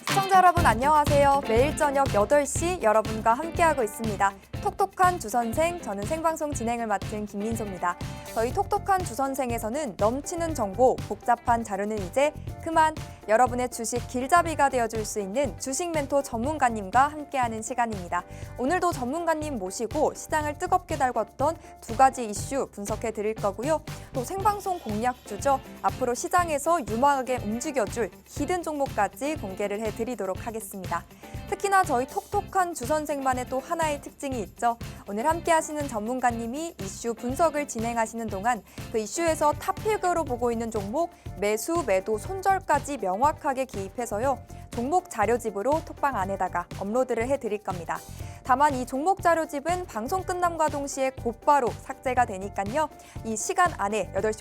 시청자 여러분 안녕하세요. 매일 저녁 8시 여러분과 함께하고 있습니다. 톡톡한 주선생, 저는 생방송 진행을 맡은 김민소입니다. 저희 톡톡한 주선생에서는 넘치는 정보, 복잡한 자료는 이제 그만, 여러분의 주식 길잡이가 되어줄 수 있는 주식 멘토 전문가님과 함께하는 시간입니다. 오늘도 전문가님 모시고 시장을 뜨겁게 달궜던 두 가지 이슈 분석해 드릴 거고요. 또 생방송 공략주죠. 앞으로 시장에서 유망하게 움직여줄 히든 종목까지 공개를 해드리도록 하겠습니다. 특히나 저희 톡톡한 주선생만의 또 하나의 특징이 있죠. 오늘 함께 하시는 전문가님이 이슈 분석을 진행하시는 동안 그 이슈에서 탑픽으로 보고 있는 종목 매수, 매도, 손절까지 명확하게 기입해서요. 종목 자료집으로 톡방 안에다가 업로드를 해드릴 겁니다. 다만 이 종목 자료집은 방송 끝남과 동시에 곧바로 삭제가 되니까요. 이 시간 안에 8시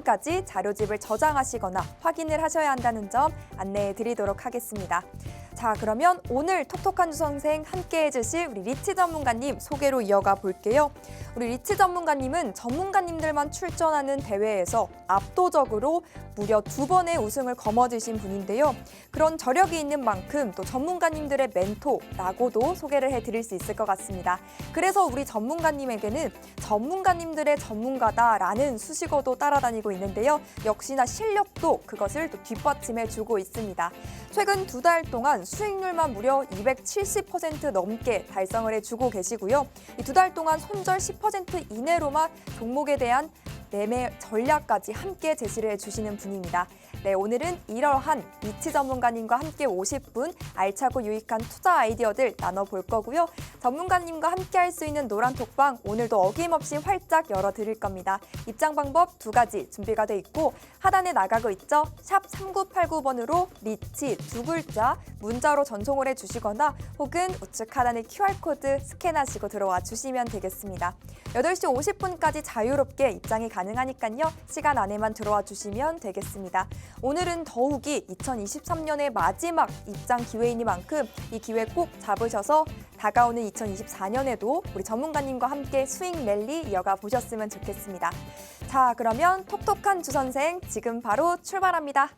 50분까지 자료집을 저장하시거나 확인을 하셔야 한다는 점 안내해 드리도록 하겠습니다. 자, 그러면 오늘 톡톡한 주선생 함께 해주실 우리 리치 전문가님 소개로 이어가 볼게요. 우리 리치 전문가님은 전문가님들만 출전하는 대회에서 압도적으로 무려 2번의 우승을 거머쥐신 분인데요. 그런 저력이 있는 만큼 또 전문가님들의 멘토라고도 소개를 해드릴 수 있을 것 같습니다. 그래서 우리 전문가님에게는 전문가님들의 전문가다라는 수식어도 따라다니고 있는데요. 역시나 실력도 그것을 또 뒷받침해주고 있습니다. 최근 2달 동안 수익률만 무려 270% 넘게 달성을 해주고 계시고요. 이 2달 동안 손절 10% 이내로만 종목에 대한 매매 전략까지 함께 제시를 해주시는 분입니다. 네, 오늘은 이러한 리치 전문가님과 함께 50분 알차고 유익한 투자 아이디어들 나눠볼 거고요. 전문가님과 함께 할 수 있는 노란 톡방 오늘도 어김없이 활짝 열어드릴 겁니다. 입장 방법 2가지 준비가 돼 있고 하단에 나가고 있죠. 샵 3989번으로 리치 2글자 문자로 전송을 해주시거나 혹은 우측 하단의 QR코드 스캔하시고 들어와 주시면 되겠습니다. 8시 50분까지 자유롭게 입장이 가능하니까요. 시간 안에만 들어와 주시면 되겠습니다. 오늘은 더욱이 2023년의 마지막 입장 기회이니만큼 이 기회 꼭 잡으셔서 다가오는 2024년에도 우리 전문가님과 함께 수익 랠리 이어가 보셨으면 좋겠습니다. 자, 그러면 톡톡한 주선생 지금 바로 출발합니다.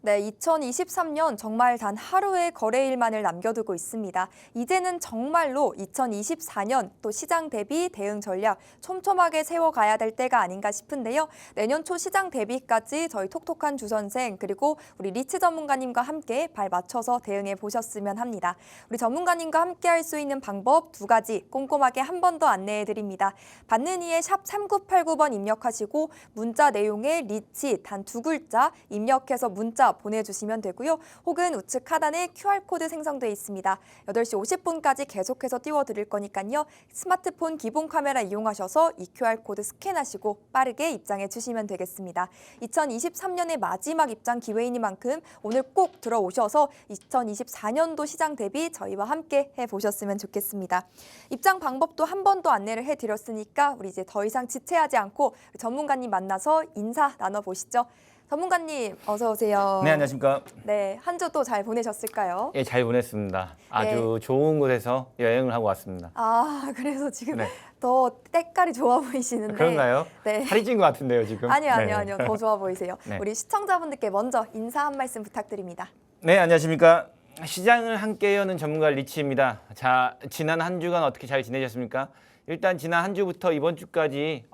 네, 2023년 정말 단 하루의 거래일만을 남겨두고 있습니다. 이제는 정말로 2024년 또 시장 대비 대응 전략 촘촘하게 세워가야 될 때가 아닌가 싶은데요. 내년 초 시장 대비까지 저희 톡톡한 주선생 그리고 우리 리치 전문가님과 함께 발 맞춰서 대응해 보셨으면 합니다. 우리 전문가님과 함께 할 수 있는 방법 2가지 꼼꼼하게 한 번 더 안내해 드립니다. 받는 이에 샵 3989번 입력하시고 문자 내용에 리치 단 2글자 입력해서 문자 보내주시면 되고요. 혹은 우측 하단에 QR코드 생성되어 있습니다. 8시 50분까지 계속해서 띄워드릴 거니까요. 스마트폰 기본 카메라 이용하셔서 이 QR코드 스캔하시고 빠르게 입장해 주시면 되겠습니다. 2023년의 마지막 입장 기회이니만큼 오늘 꼭 들어오셔서 2024년도 시장 대비 저희와 함께 해보셨으면 좋겠습니다. 입장 방법도 한 번 더 안내를 해드렸으니까 우리 이제 더 이상 지체하지 않고 전문가님 만나서 인사 나눠보시죠. 전문가님 어서 오세요. 네, 안녕하십니까. 네, 한 주 또 잘 보내셨을까요? 예, 잘 보냈습니다. 아주 좋은 곳에서 여행을 하고 왔습니다. 아, 그래서 지금 네. 더 때깔이 좋아 보이시는데. 그런가요? 네. 살이 찐 것 같은데요, 지금? 아니요. 더 좋아 보이세요. 네. 우리 시청자분들께 먼저 인사 한 말씀 부탁드립니다. 네, 안녕하십니까. 시장을 함께 여는 전문가 리치입니다. 자, 지난 한 주간 어떻게 잘 지내셨습니까? 일단 지난 한 주부터 이번 주까지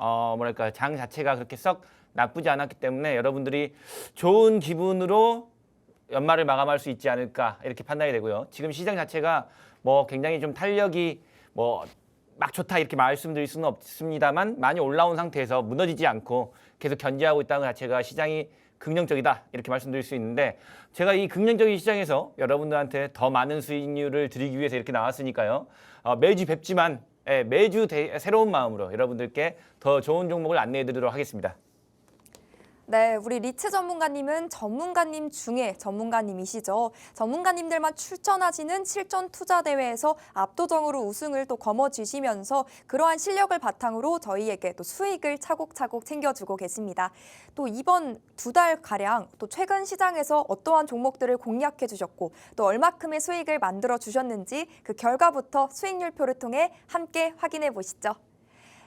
장 자체가 그렇게 썩 나쁘지 않았기 때문에 여러분들이 좋은 기분으로 연말을 마감할 수 있지 않을까 이렇게 판단이 되고요. 지금 시장 자체가 굉장히 좀 탄력이 막 좋다 이렇게 말씀드릴 수는 없습니다만 많이 올라온 상태에서 무너지지 않고 계속 견제하고 있다는 것 자체가 시장이 긍정적이다 이렇게 말씀드릴 수 있는데, 제가 이 긍정적인 시장에서 여러분들한테 더 많은 수익률을 드리기 위해서 이렇게 나왔으니까요. 매주 뵙지만 매주 새로운 마음으로 여러분들께 더 좋은 종목을 안내해 드리도록 하겠습니다. 네, 우리 리츠 전문가님은 전문가님 중에 전문가님이시죠. 전문가님들만 출전하시는 실전 투자 대회에서 압도적으로 우승을 또 거머쥐시면서 그러한 실력을 바탕으로 저희에게 또 수익을 차곡차곡 챙겨주고 계십니다. 또 이번 2달 가량 또 최근 시장에서 어떠한 종목들을 공략해 주셨고 또 얼마큼의 수익을 만들어 주셨는지 그 결과부터 수익률표를 통해 함께 확인해 보시죠.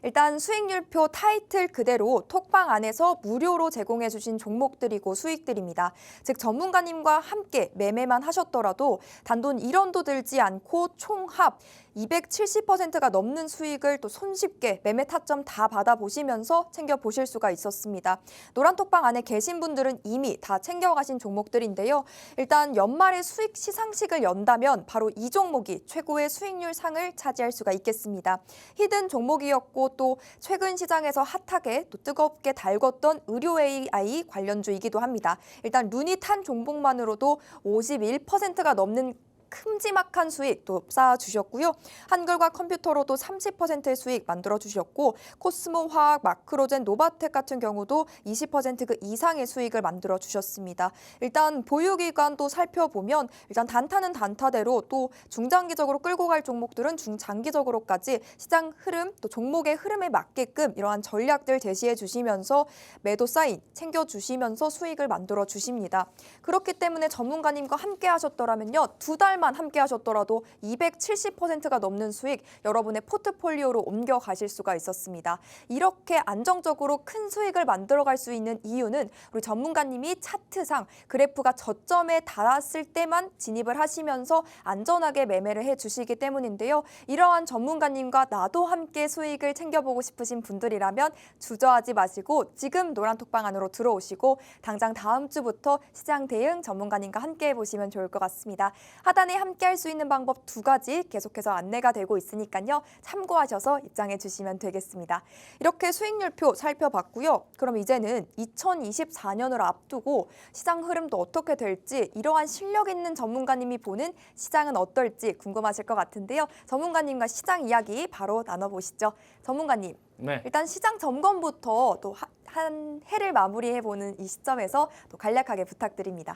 일단 수익률표 타이틀 그대로 톡방 안에서 무료로 제공해 주신 종목들이고 수익들입니다. 즉 전문가님과 함께 매매만 하셨더라도 단돈 1원도 들지 않고 총합 270%가 넘는 수익을 또 손쉽게 매매 타점 다 받아보시면서 챙겨보실 수가 있었습니다. 노란 톡방 안에 계신 분들은 이미 다 챙겨가신 종목들인데요. 일단 연말에 수익 시상식을 연다면 바로 이 종목이 최고의 수익률 상을 차지할 수가 있겠습니다. 히든 종목이었고 또 최근 시장에서 핫하게 또 뜨겁게 달궜던 의료 AI 관련주이기도 합니다. 일단 눈이 탄 종목만으로도 51%가 넘는 큼지막한 수익 또 쌓아주셨고요. 한글과 컴퓨터로도 30%의 수익 만들어주셨고 코스모 화학, 마크로젠, 노바텍 같은 경우도 20% 이상의 수익을 만들어주셨습니다. 일단 보유기간도 살펴보면 일단 단타는 단타대로 또 중장기적으로 끌고 갈 종목들은 중장기적으로까지 시장 흐름 또 종목의 흐름에 맞게끔 이러한 전략들 제시해 주시면서 매도 사인 챙겨주시면서 수익을 만들어주십니다. 그렇기 때문에 전문가님과 함께 하셨더라면요. 2달만 함께 하셨더라도 270%가 넘는 수익 여러분의 포트폴리오로 옮겨가실 수가 있었습니다. 이렇게 안정적으로 큰 수익을 만들어갈 수 있는 이유는 우리 전문가님이 차트상 그래프가 저점에 달았을 때만 진입을 하시면서 안전하게 매매를 해주시기 때문인데요. 이러한 전문가님과 나도 함께 수익을 챙겨보고 싶으신 분들이라면 주저하지 마시고 지금 노란 톡방 안으로 들어오시고 당장 다음 주부터 시장 대응 전문가님과 함께 해보시면 좋을 것 같습니다. 하단에 함께 할 수 있는 방법 2가지 계속해서 안내가 되고 있으니까요. 참고하셔서 입장해 주시면 되겠습니다. 이렇게 수익률표 살펴봤고요. 그럼 이제는 2024년을 앞두고 시장 흐름도 어떻게 될지 이러한 실력 있는 전문가님이 보는 시장은 어떨지 궁금하실 것 같은데요. 전문가님과 시장 이야기 바로 나눠보시죠. 전문가님, 네. 일단 시장 점검부터 또 한 해를 마무리해보는 이 시점에서 또 간략하게 부탁드립니다.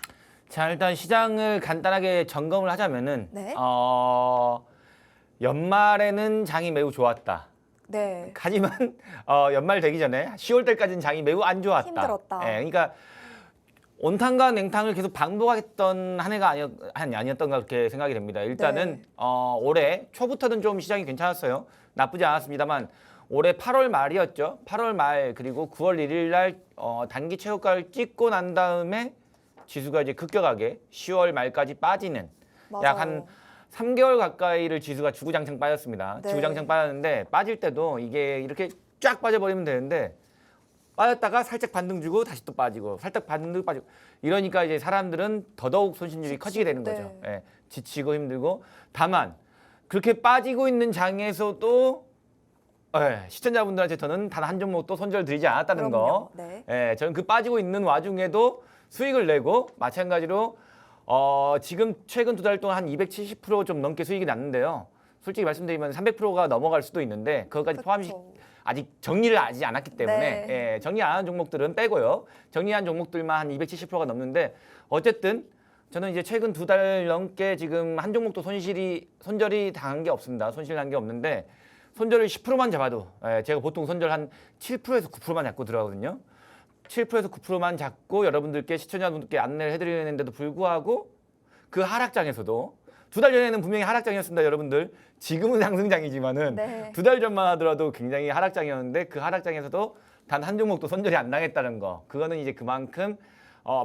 자, 일단 시장을 간단하게 점검을 하자면은 네. 연말에는 장이 매우 좋았다. 네. 하지만 연말 되기 전에 10월 달까지는 장이 매우 안 좋았다. 힘들었다. 그러니까 온탕과 냉탕을 계속 반복했던 한 해가 아니었던가 그렇게 생각이 됩니다. 일단은 올해 초부터는 좀 시장이 괜찮았어요. 나쁘지 않았습니다만 올해 8월 말이었죠. 8월 말 그리고 9월 1일 날 단기 최고가를 찍고 난 다음에 지수가 이제 급격하게 10월 말까지 빠지는 약 한 3개월 가까이를 지수가 주구장창 빠졌습니다. 네. 주구장창 빠졌는데 빠질 때도 이게 이렇게 쫙 빠져버리면 되는데 빠졌다가 살짝 반등 주고 다시 또 빠지고 살짝 반등 빠지고 이러니까 이제 사람들은 더더욱 손실률이 커지게 되는 거죠. 예, 지치고 힘들고 다만 그렇게 빠지고 있는 장에서도 시청자분들한테 저는 단 한 종목도 손절 드리지 않았다는 거. 네. 저는 그 빠지고 있는 와중에도 수익을 내고 마찬가지로 지금 최근 2달 동안 한 270% 좀 넘게 수익이 났는데요. 솔직히 말씀드리면 300%가 넘어갈 수도 있는데 그것까지 포함시 아직 정리를 하지 않았기 때문에 정리 안 한 종목들은 빼고요. 정리한 종목들만 한 270%가 넘는데 어쨌든 저는 이제 최근 2달 넘게 지금 한 종목도 손절이 당한 게 없습니다. 손실 난 게 없는데 손절을 10%만 잡아도 제가 보통 손절 한 7%에서 9%만 잡고 들어가거든요. 7%에서 9%만 잡고 여러분들께 시청자분들께 안내를 해드리는데도 불구하고 그 하락장에서도 두 달 전에는 분명히 하락장이었습니다, 여러분들. 지금은 상승장이지만은 네. 두 달 전만 하더라도 굉장히 하락장이었는데 그 하락장에서도 단 한 종목도 손절이 안 당했다는 거. 그거는 이제 그만큼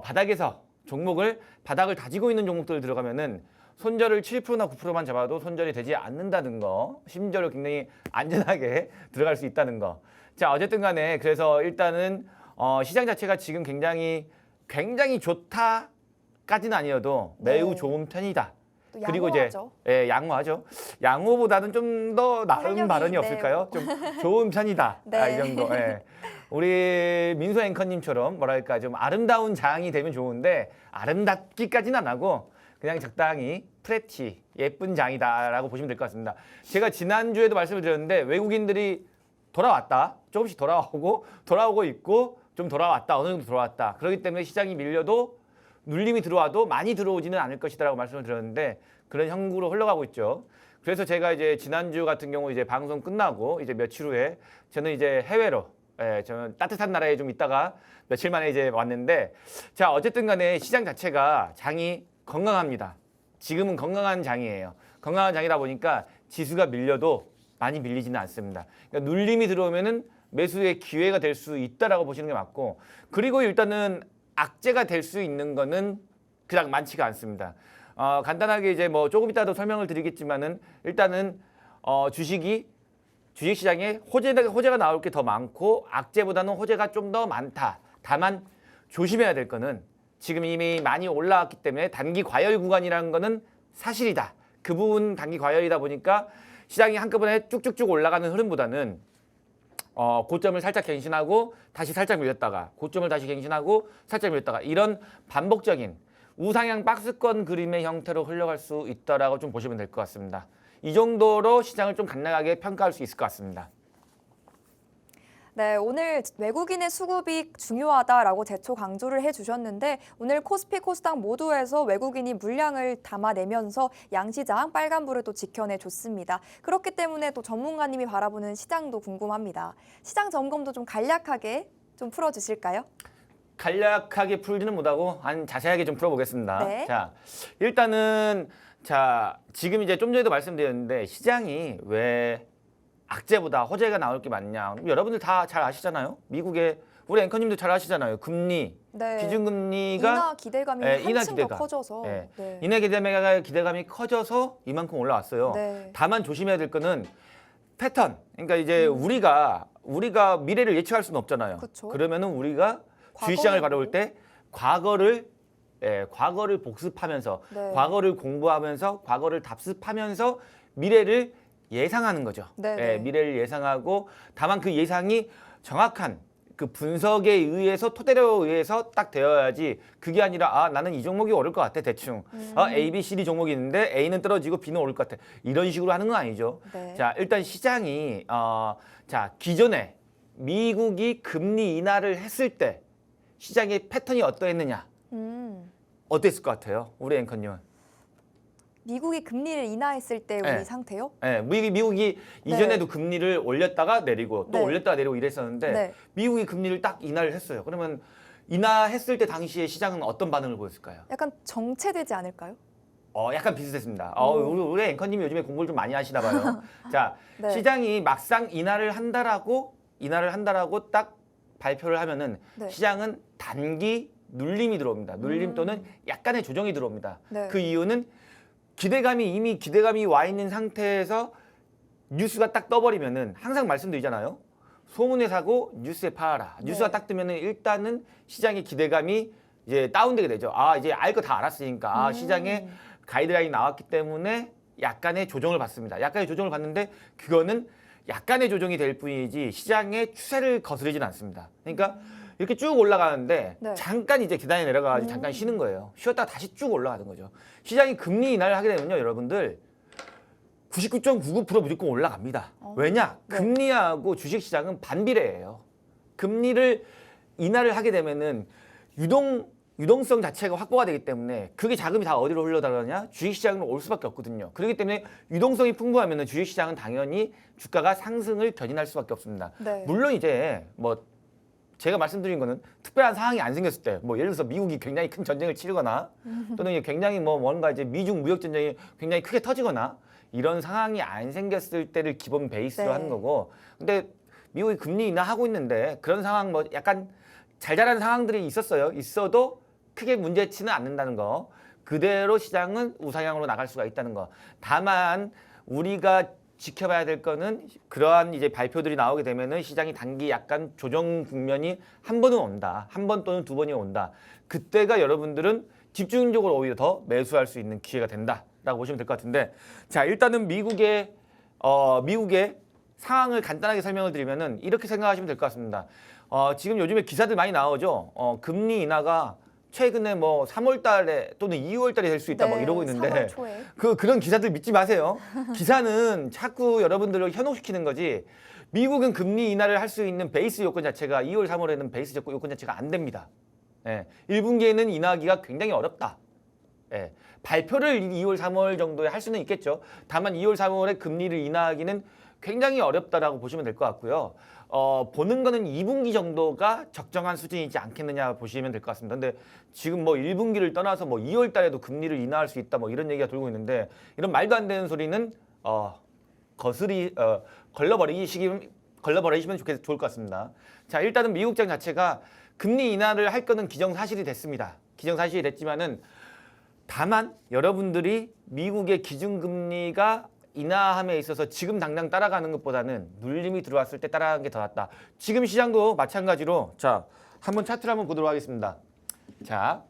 바닥에서 바닥을 다지고 있는 종목들 들어가면은 손절을 7%나 9%만 잡아도 손절이 되지 않는다는 거. 심지어 굉장히 안전하게 들어갈 수 있다는 거. 자, 어쨌든 간에 그래서 일단은 시장 자체가 지금 굉장히 좋다까지는 아니어도 매우 네. 좋은 편이다. 또 그리고 이제 양호하죠. 양호하죠. 양호보다는 좀 더 나은 탄력이, 발언이 네. 없을까요? 좀 좋은 편이다. 네. 이 정도. 예. 우리 민소 앵커님처럼 뭐랄까 좀 아름다운 장이 되면 좋은데 아름답기까지는 안 하고 그냥 적당히 프레티 예쁜 장이다라고 보시면 될 것 같습니다. 제가 지난주에도 말씀을 드렸는데 외국인들이 돌아왔다. 조금씩 돌아오고 있고 좀 돌아왔다. 어느 정도 돌아왔다. 그렇기 때문에 시장이 밀려도 눌림이 들어와도 많이 들어오지는 않을 것이다라고 말씀을 드렸는데 그런 형국으로 흘러가고 있죠. 그래서 제가 이제 지난주 같은 경우 이제 방송 끝나고 이제 며칠 후에 저는 이제 해외로 저는 따뜻한 나라에 좀 있다가 며칠 만에 이제 왔는데 자, 어쨌든 간에 시장 자체가 장이 건강합니다. 지금은 건강한 장이에요. 건강한 장이다 보니까 지수가 밀려도 많이 밀리지는 않습니다. 그러니까 눌림이 들어오면은 매수의 기회가 될 수 있다라고 보시는 게 맞고 그리고 일단은 악재가 될 수 있는 거는 그닥 많지가 않습니다. 간단하게 이제 뭐 조금 이따도 설명을 드리겠지만은 일단은 주식시장에 호재가 나올 게 더 많고 악재보다는 호재가 좀 더 많다. 다만 조심해야 될 거는 지금 이미 많이 올라왔기 때문에 단기 과열 구간이라는 거는 사실이다. 그 부분 단기 과열이다 보니까 시장이 한꺼번에 쭉쭉쭉 올라가는 흐름보다는 고점을 살짝 갱신하고 다시 살짝 밀렸다가 고점을 다시 갱신하고 살짝 밀렸다가 이런 반복적인 우상향 박스권 그림의 형태로 흘러갈 수 있다라고 좀 보시면 될 것 같습니다. 이 정도로 시장을 좀 간략하게 평가할 수 있을 것 같습니다. 네, 오늘 외국인의 수급이 중요하다라고 재초 강조를 해주셨는데 오늘 코스피, 코스닥 모두에서 외국인이 물량을 담아내면서 양시장 빨간불을 또 지켜내줬습니다. 그렇기 때문에 또 전문가님이 바라보는 시장도 궁금합니다. 시장 점검도 좀 간략하게 좀 풀어주실까요? 간략하게 풀지는 못하고 자세하게 좀 풀어보겠습니다. 네. 자, 일단은 지금 이제 좀 전에도 말씀드렸는데 시장이 왜 악재보다 호재가 나올 게 많냐? 여러분들 다 잘 아시잖아요. 미국의 우리 앵커님도 잘 아시잖아요. 금리, 네. 기준금리가 인하 기대감이 인하 한층 더 기대감. 커져서 네. 인하 기대감이 커져서 이만큼 올라왔어요. 네. 다만 조심해야 될 거는 패턴. 그러니까 이제 우리가 미래를 예측할 수는 없잖아요. 그쵸. 그러면은 우리가 주식시장을 바라볼 때 과거를 복습하면서 네. 과거를 공부하면서 과거를 답습하면서 미래를 예상하는 거죠. 네. 미래를 예상하고 다만 그 예상이 정확한 그 분석에 의해서 토대에 의해서 딱 되어야지 그게 아니라 나는 이 종목이 오를 것 같아 대충 A, B, C, D 종목이 있는데 A는 떨어지고 B는 오를 것 같아 이런 식으로 하는 건 아니죠. 네. 자, 일단 시장이 기존에 미국이 금리 인하를 했을 때 시장의 패턴이 어떠했느냐 어땠을 것 같아요, 우리 앵커님은? 미국이 금리를 인하했을 때 우리 네. 상태요? 네, 미국이 이전에도 금리를 올렸다가 내리고 또 네. 올렸다가 내리고 이랬었는데 네. 미국이 금리를 딱 인하를 했어요. 그러면 인하했을 때 당시에 시장은 어떤 반응을 보였을까요? 약간 정체되지 않을까요? 약간 비슷했습니다. 오. 우리 앵커님이 요즘에 공부를 좀 많이 하시나 봐요. 자, 네. 시장이 막상 인하를 한다라고 딱 발표를 하면은 네. 시장은 단기 눌림이 들어옵니다. 눌림 또는 약간의 조정이 들어옵니다. 네. 그 이유는 이미 기대감이 와 있는 상태에서 뉴스가 딱 떠버리면은 항상 말씀드리잖아요. 소문에 사고 뉴스에 팔아라. 뉴스가 네. 딱 뜨면은 일단은 시장의 기대감이 이제 다운되게 되죠. 이제 알 거 다 알았으니까 시장에 가이드라인이 나왔기 때문에 약간의 조정을 받습니다. 약간의 조정을 받는데 그거는 약간의 조정이 될 뿐이지 시장의 추세를 거스르진 않습니다. 그러니까 이렇게 쭉 올라가는데 네. 잠깐 이제 계단에 내려가가지고 잠깐 쉬는 거예요. 쉬었다가 다시 쭉 올라가는 거죠. 시장이 금리 인하를 하게 되면요, 여러분들 99.99% 무조건 올라갑니다. 왜냐? 네. 금리하고 주식시장은 반비례예요. 금리를 인하를 하게 되면은 유동성 자체가 확보가 되기 때문에 그게 자금이 다 어디로 흘러들어가냐? 주식시장으로 올 수밖에 없거든요. 그렇기 때문에 유동성이 풍부하면은 주식시장은 당연히 주가가 상승을 견인할 수밖에 없습니다. 네. 물론 이제 뭐 제가 말씀드린 거는 특별한 상황이 안 생겼을 때, 뭐 예를 들어서 미국이 굉장히 큰 전쟁을 치르거나 또는 굉장히 뭐 뭔가 이제 미중 무역 전쟁이 굉장히 크게 터지거나 이런 상황이 안 생겼을 때를 기본 베이스로 네. 하는 거고, 근데 미국이 금리 인하하고 있는데 그런 상황 뭐 약간 잘 자라는 상황들이 있어도 크게 문제치는 않는다는 거. 그대로 시장은 우상향으로 나갈 수가 있다는 거. 다만 우리가 지켜봐야 될 거는 그러한 이제 발표들이 나오게 되면은 시장이 단기 약간 조정 국면이 한 번은 온다. 한 번 또는 두 번이 온다. 그때가 여러분들은 집중적으로 오히려 더 매수할 수 있는 기회가 된다라고 보시면 될 것 같은데, 자 일단은 미국의 상황을 간단하게 설명을 드리면은 이렇게 생각하시면 될 것 같습니다. 지금 요즘에 기사들 많이 나오죠. 금리 인하가 최근에 뭐 3월 달에 또는 2월 달에 될 수 있다 뭐 이러고 있는데 3월 초에. 그런 기사들 믿지 마세요. 기사는 자꾸 여러분들을 현혹시키는 거지. 미국은 금리 인하를 할 수 있는 베이스 요건 자체가 2월, 3월에는 베이스 요건 자체가 안 됩니다. 예, 1분기에는 인하하기가 굉장히 어렵다. 예, 발표를 2월, 3월 정도에 할 수는 있겠죠. 다만 2월, 3월에 금리를 인하하기는 굉장히 어렵다라고 보시면 될 것 같고요. 보는 거는 2분기 정도가 적정한 수준이지 않겠느냐 보시면 될 것 같습니다. 근데 지금 뭐 1분기를 떠나서 뭐 2월 달에도 금리를 인하할 수 있다 뭐 이런 얘기가 돌고 있는데, 이런 말도 안 되는 소리는 걸러버리시면 좋을 것 같습니다. 자, 일단은 미국장 자체가 금리 인하를 할 거는 기정사실이 됐습니다. 기정사실이 됐지만은 다만 여러분들이 미국의 기준금리가 인하함에 있어서 지금 당장 따라가는 것보다는 눌림이 들어왔을 때 따라가는 게 더 낫다. 지금 시장도 마찬가지로, 자 한번 차트를 한번 보도록 하겠습니다. 자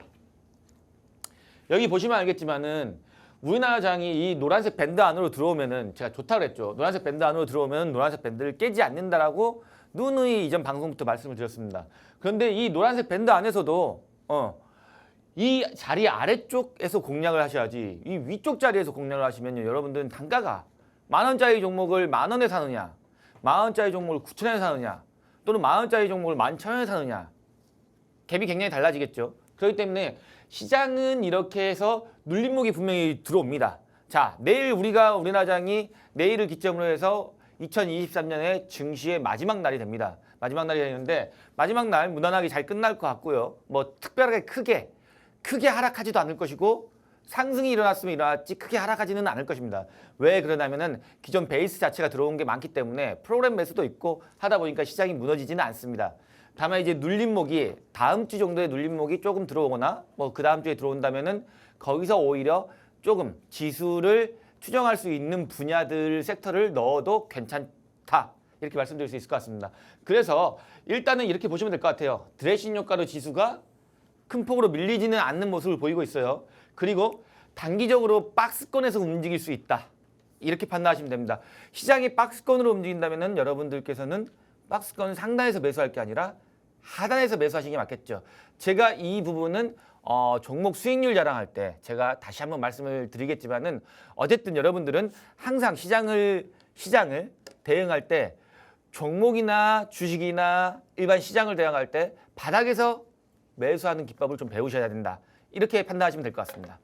여기 보시면 알겠지만은 우리나라 장이 이 노란색 밴드 안으로 들어오면은 제가 좋다 그랬죠. 노란색 밴드 안으로 들어오면 노란색 밴드를 깨지 않는다라고 누누이 이전 방송부터 말씀을 드렸습니다. 그런데 이 노란색 밴드 안에서도 이 자리 아래쪽에서 공략을 하셔야지, 이 위쪽 자리에서 공략을 하시면요, 여러분들은 단가가 10,000원짜리 종목을 10,000원에 사느냐, 10,000원짜리 종목을 9,000원에 사느냐, 또는 10,000원짜리 종목을 11,000원에 사느냐, 갭이 굉장히 달라지겠죠. 그렇기 때문에 시장은 이렇게 해서 눌림목이 분명히 들어옵니다. 자, 내일 우리나라 장이 내일을 기점으로 해서 2023년의 증시의 마지막 날이 됩니다. 마지막 날이 되는데, 마지막 날 무난하게 잘 끝날 것 같고요. 뭐 특별하게 크게 하락하지도 않을 것이고, 상승이 일어났으면 일어났지 크게 하락하지는 않을 것입니다. 왜 그러냐면은 기존 베이스 자체가 들어온 게 많기 때문에 프로그램 매수도 있고 하다 보니까 시장이 무너지지는 않습니다. 다만 이제 눌림목이 다음 주 정도의 눌림목이 조금 들어오거나 뭐 그 다음 주에 들어온다면은 거기서 오히려 조금 지수를 추정할 수 있는 분야들 섹터를 넣어도 괜찮다, 이렇게 말씀드릴 수 있을 것 같습니다. 그래서 일단은 이렇게 보시면 될 것 같아요. 드레싱 효과로 지수가 큰 폭으로 밀리지는 않는 모습을 보이고 있어요. 그리고 단기적으로 박스권에서 움직일 수 있다, 이렇게 판단하시면 됩니다. 시장이 박스권으로 움직인다면 여러분들께서는 박스권 상단에서 매수할 게 아니라 하단에서 매수하시는 게 맞겠죠. 제가 이 부분은 종목 수익률 자랑할 때 제가 다시 한번 말씀을 드리겠지만은, 어쨌든 여러분들은 항상 시장을 대응할 때 종목이나 주식이나 일반 시장을 대응할 때 바닥에서 매수하는 기법을 좀 배우셔야 된다, 이렇게 판단하시면 될 것 같습니다.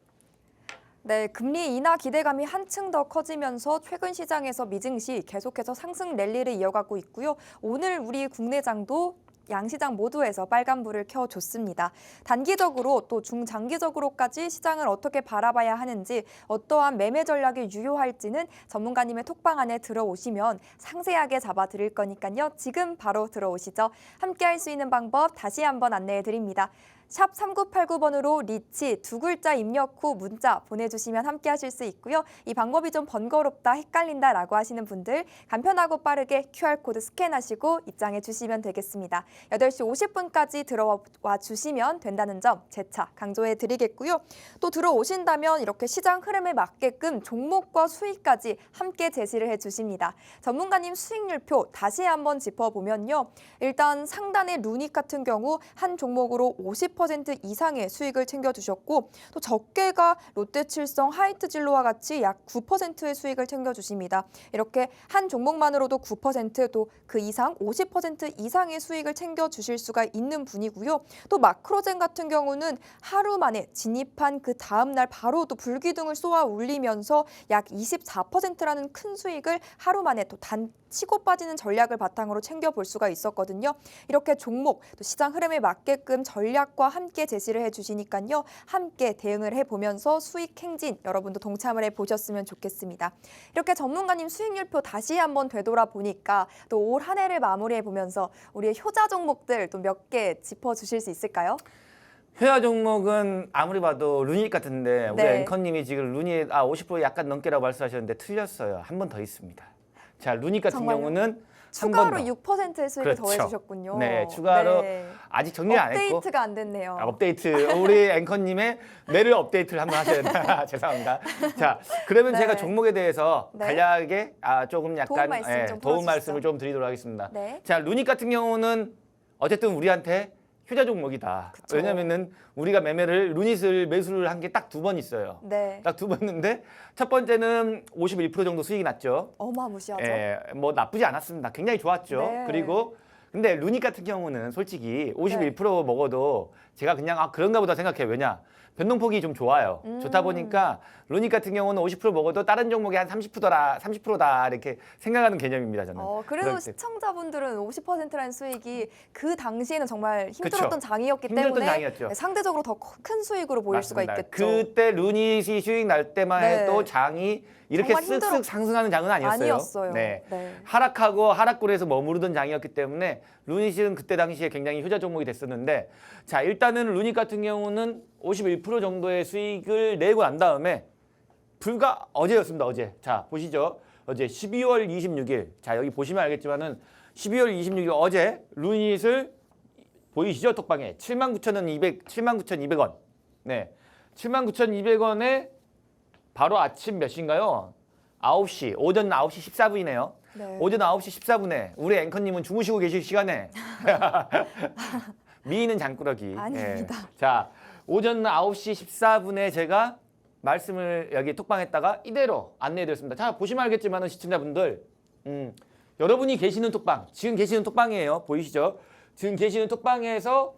네, 금리 인하 기대감이 한층 더 커지면서 최근 시장에서 미증시 계속해서 상승 랠리를 이어가고 있고요. 오늘 우리 국내장도 양시장 모두에서 빨간불을 켜줬습니다. 단기적으로 또 중장기적으로까지 시장을 어떻게 바라봐야 하는지, 어떠한 매매 전략이 유효할지는 전문가님의 톡방 안에 들어오시면 상세하게 잡아드릴 거니까요. 지금 바로 들어오시죠. 함께할 수 있는 방법 다시 한번 안내해 드립니다. 샵 3989번으로 리치 두 글자 입력 후 문자 보내주시면 함께 하실 수 있고요. 이 방법이 좀 번거롭다, 헷갈린다라고 하시는 분들 간편하고 빠르게 QR코드 스캔하시고 입장해 주시면 되겠습니다. 8시 50분까지 들어와 주시면 된다는 점 재차 강조해 드리겠고요. 또 들어오신다면 이렇게 시장 흐름에 맞게끔 종목과 수익까지 함께 제시를 해 주십니다. 전문가님 수익률표 다시 한번 짚어보면요. 일단 상단의 루닉 같은 경우 한 종목으로 50% 20% 이상의 수익을 챙겨주셨고 또 적게가 롯데칠성, 하이트진로와 같이 약 9%의 수익을 챙겨주십니다. 이렇게 한 종목만으로도 9% 또 그 이상 50% 이상의 수익을 챙겨주실 수가 있는 분이고요. 또 마크로젠 같은 경우는 하루 만에 진입한 그 다음 날 바로 또 불기둥을 쏘아 올리면서 약 24%라는 큰 수익을 하루 만에 또 치고 빠지는 전략을 바탕으로 챙겨볼 수가 있었거든요. 이렇게 종목 또 시장 흐름에 맞게끔 전략과 함께 제시를 해주시니까요. 함께 대응을 해보면서 수익 행진 여러분도 동참을 해보셨으면 좋겠습니다. 이렇게 전문가님 수익률표 다시 한번 되돌아보니까 또 올 한 해를 마무리해보면서 우리의 효자 종목들 또 몇 개 짚어주실 수 있을까요? 회화 종목은 아무리 봐도 루닛 같은데 우리 네. 앵커님이 지금 루닛 50% 약간 넘게라고 말씀하셨는데 틀렸어요. 한 번 더 있습니다. 자, 루닛 같은 정말요? 경우는 한 추가로 번 더. 6%의 수익을 그렇죠. 더해주셨군요. 네, 추가로 네. 아직 정리 안 했고 업데이트가 안 됐네요. 업데이트 우리 앵커님의 뇌를 업데이트를 한번 하셔야 된다. 죄송합니다. 자, 그러면 네. 제가 종목에 대해서 네. 간략하게 조금 약간 도움 말씀 좀 도움 풀어주시죠. 말씀을 좀 드리도록 하겠습니다. 네. 자, 루닛 같은 경우는 어쨌든 우리한테 효자 종목이다. 그쵸. 왜냐면은 우리가 루닛을 매수를 한 게 딱 2번 있어요. 네. 딱 2번 있는데 첫 번째는 51% 정도 수익이 났죠. 어마무시하죠. 뭐 나쁘지 않았습니다. 굉장히 좋았죠. 네. 그리고 근데 루닛 같은 경우는 솔직히 51% 먹어도 제가 그냥 그런가 보다 생각해요. 왜냐? 변동폭이 좀 좋아요. 좋다 보니까 루닛 같은 경우는 50% 먹어도 다른 종목이 한 30%다 이렇게 생각하는 개념입니다. 저는. 그래도 그럴 때. 시청자분들은 50%라는 수익이 그 당시에는 정말 힘들었던 그쵸. 장이었기 힘들었던 때문에 장이었죠. 네, 상대적으로 더 큰 수익으로 보일 맞습니다. 수가 있겠죠. 그때 루닛이 수익 날 때만 네. 해도 장이 이렇게 정말 쓱쓱 상승하는 장은 아니었어요. 아니었어요. 네. 네. 하락하고 하락골에서 머무르던 장이었기 때문에 루닛은 그때 당시에 굉장히 효자 종목이 됐었는데 자 일단은 루닛 같은 경우는 51% 정도의 수익을 내고 난 다음에 불과 어제였습니다. 어제. 자 보시죠. 어제 12월 26일. 자 여기 보시면 알겠지만은 12월 26일 어제 루닛을 보이시죠? 톡방에 79,200원. 네. 79,200원에 바로 아침 몇 시인가요? 9시. 오전 9시 14분이네요. 네. 오전 9시 14분에 우리 앵커님은 주무시고 계실 시간에 미인은 장꾸러기. 아닙니다. 예. 자, 오전 9시 14분에 제가 말씀을 여기 톡방에다가 이대로 안내해드렸습니다. 자, 보시면 알겠지만 시청자분들 여러분이 계시는 톡방, 지금 계시는 톡방이에요. 보이시죠? 지금 계시는 톡방에서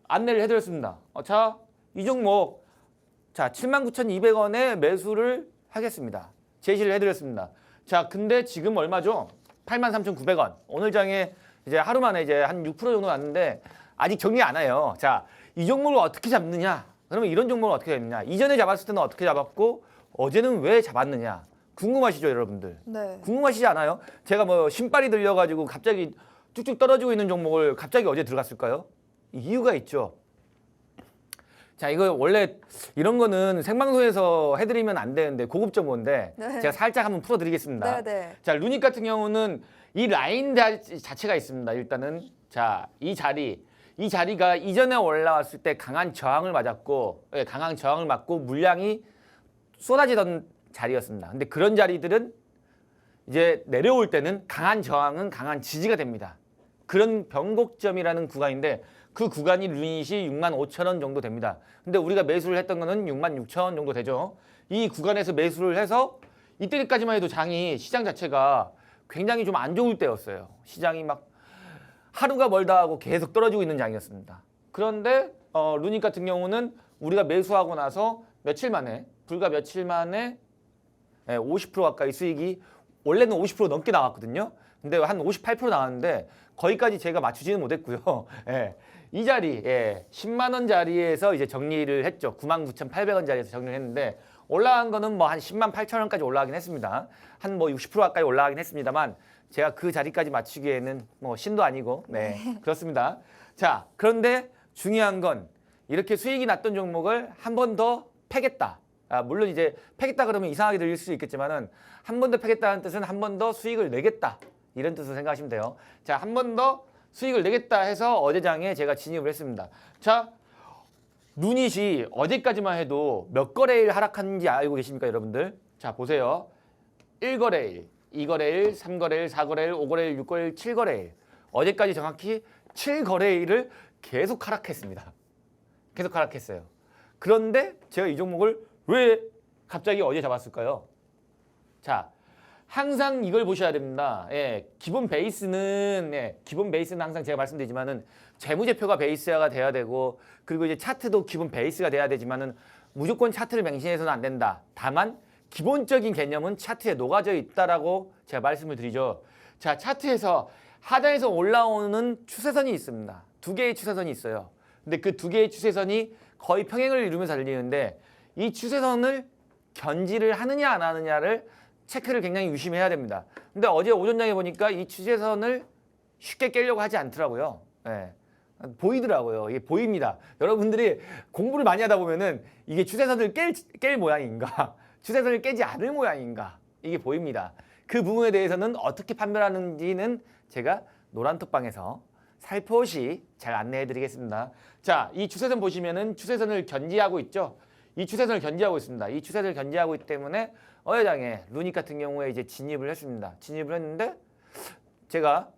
안내를 해드렸습니다. 자, 이 종목 자 79,200원에 매수를 하겠습니다. 제시를 해드렸습니다. 자, 근데 지금 얼마죠? 83,900원. 오늘 장에 이제 하루 만에 이제 한 6% 정도 났는데 아직 정리 안 해요. 자, 이 종목을 어떻게 잡느냐? 그러면 이런 종목을 어떻게 잡느냐? 이전에 잡았을 때는 어떻게 잡았고 어제는 왜 잡았느냐? 궁금하시죠, 여러분들? 네. 궁금하시지 않아요? 제가 뭐 신발이 들려가지고 갑자기 쭉쭉 떨어지고 있는 종목을 갑자기 어제 들어갔을까요? 이유가 있죠. 자, 이거 원래 이런 거는 생방송에서 해드리면 안 되는데 고급 정보인데 네. 제가 살짝 한번 풀어드리겠습니다. 네. 자, 루닛 같은 경우는 이 라인 자체가 있습니다. 일단은 자, 이 자리가 이전에 올라왔을 때 강한 저항을 맞았고, 강한 저항을 맞고 물량이 쏟아지던 자리였습니다. 근데 그런 자리들은 이제 내려올 때는 강한 저항은 강한 지지가 됩니다. 그런 변곡점이라는 구간인데 그 구간이 루닛이 65,000원 정도 됩니다. 근데 우리가 매수를 했던 거는 66,000원 정도 되죠. 이 구간에서 매수를 해서 이때까지만 해도 시장 자체가 굉장히 좀 안 좋을 때였어요. 시장이 막 하루가 멀다 하고 계속 떨어지고 있는 장이었습니다. 그런데 루닛 같은 경우는 우리가 매수하고 나서 불과 며칠 만에 50% 가까이 수익이 원래는 50% 넘게 나왔거든요. 근데 한 58% 나왔는데 거기까지 제가 맞추지는 못했고요. 예. 이 자리, 10만 원 자리에서 이제 정리를 했죠. 99,800원 자리에서 정리를 했는데 올라간 거는 뭐 한 10만 8천 원까지 올라가긴 했습니다. 한 뭐 60% 가까이 올라가긴 했습니다만 제가 그 자리까지 맞추기에는 뭐 신도 아니고 그렇습니다. 자, 그런데 중요한 건 이렇게 수익이 났던 종목을 한 번 더 패겠다. 물론 이제 패겠다 그러면 이상하게 들릴 수 있겠지만은 한 번 더 패겠다는 뜻은 한 번 더 수익을 내겠다. 이런 뜻으로 생각하시면 돼요. 자, 한 번 더 수익을 내겠다 해서 어제장에 제가 진입을 했습니다. 자, 루닛이 어제까지만 해도 몇 거래일 하락하는지 알고 계십니까, 여러분들? 자, 보세요. 1거래일, 2거래일, 3거래일, 4거래일, 5거래일, 6거래일, 7거래일. 어제까지 정확히 7거래일을 계속 하락했습니다. 계속 하락했어요. 그런데 제가 이 종목을 왜 갑자기 어제 잡았을까요? 자, 항상 이걸 보셔야 됩니다. 예, 기본 베이스는 항상 제가 말씀드리지만은 재무제표가 베이스가 돼야 되고, 그리고 이제 차트도 기본 베이스가 돼야 되지만은 무조건 차트를 맹신해서는 안 된다. 다만 기본적인 개념은 차트에 녹아져 있다라고 제가 말씀을 드리죠. 자, 차트에서 하단에서 올라오는 추세선이 있습니다. 두 개의 추세선이 있어요. 근데 그 두 개의 추세선이 거의 평행을 이루면서 달리는데, 이 추세선을 견지를 하느냐 안 하느냐를 체크를 굉장히 유심해야 됩니다. 근데 어제 오전장에 보니까 이 추세선을 쉽게 깨려고 하지 않더라고요. 예. 보이더라고요. 이게 보입니다. 여러분들이 공부를 많이 하다 보면은 이게 추세선을 깰 모양인가, 추세선을 깨지 않을 모양인가, 이게 보입니다. 그 부분에 대해서는 어떻게 판별하는지는 제가 노란톡방에서 살포시 잘 안내해 드리겠습니다. 자, 이 추세선 보시면은 추세선을 견지하고 있죠. 이 추세선을 견지하고 있습니다. 이 추세선을 견지하고 있기 때문에 어여장에 루닉 같은 경우에 이제 진입을 했습니다. 진입을 했는데 제가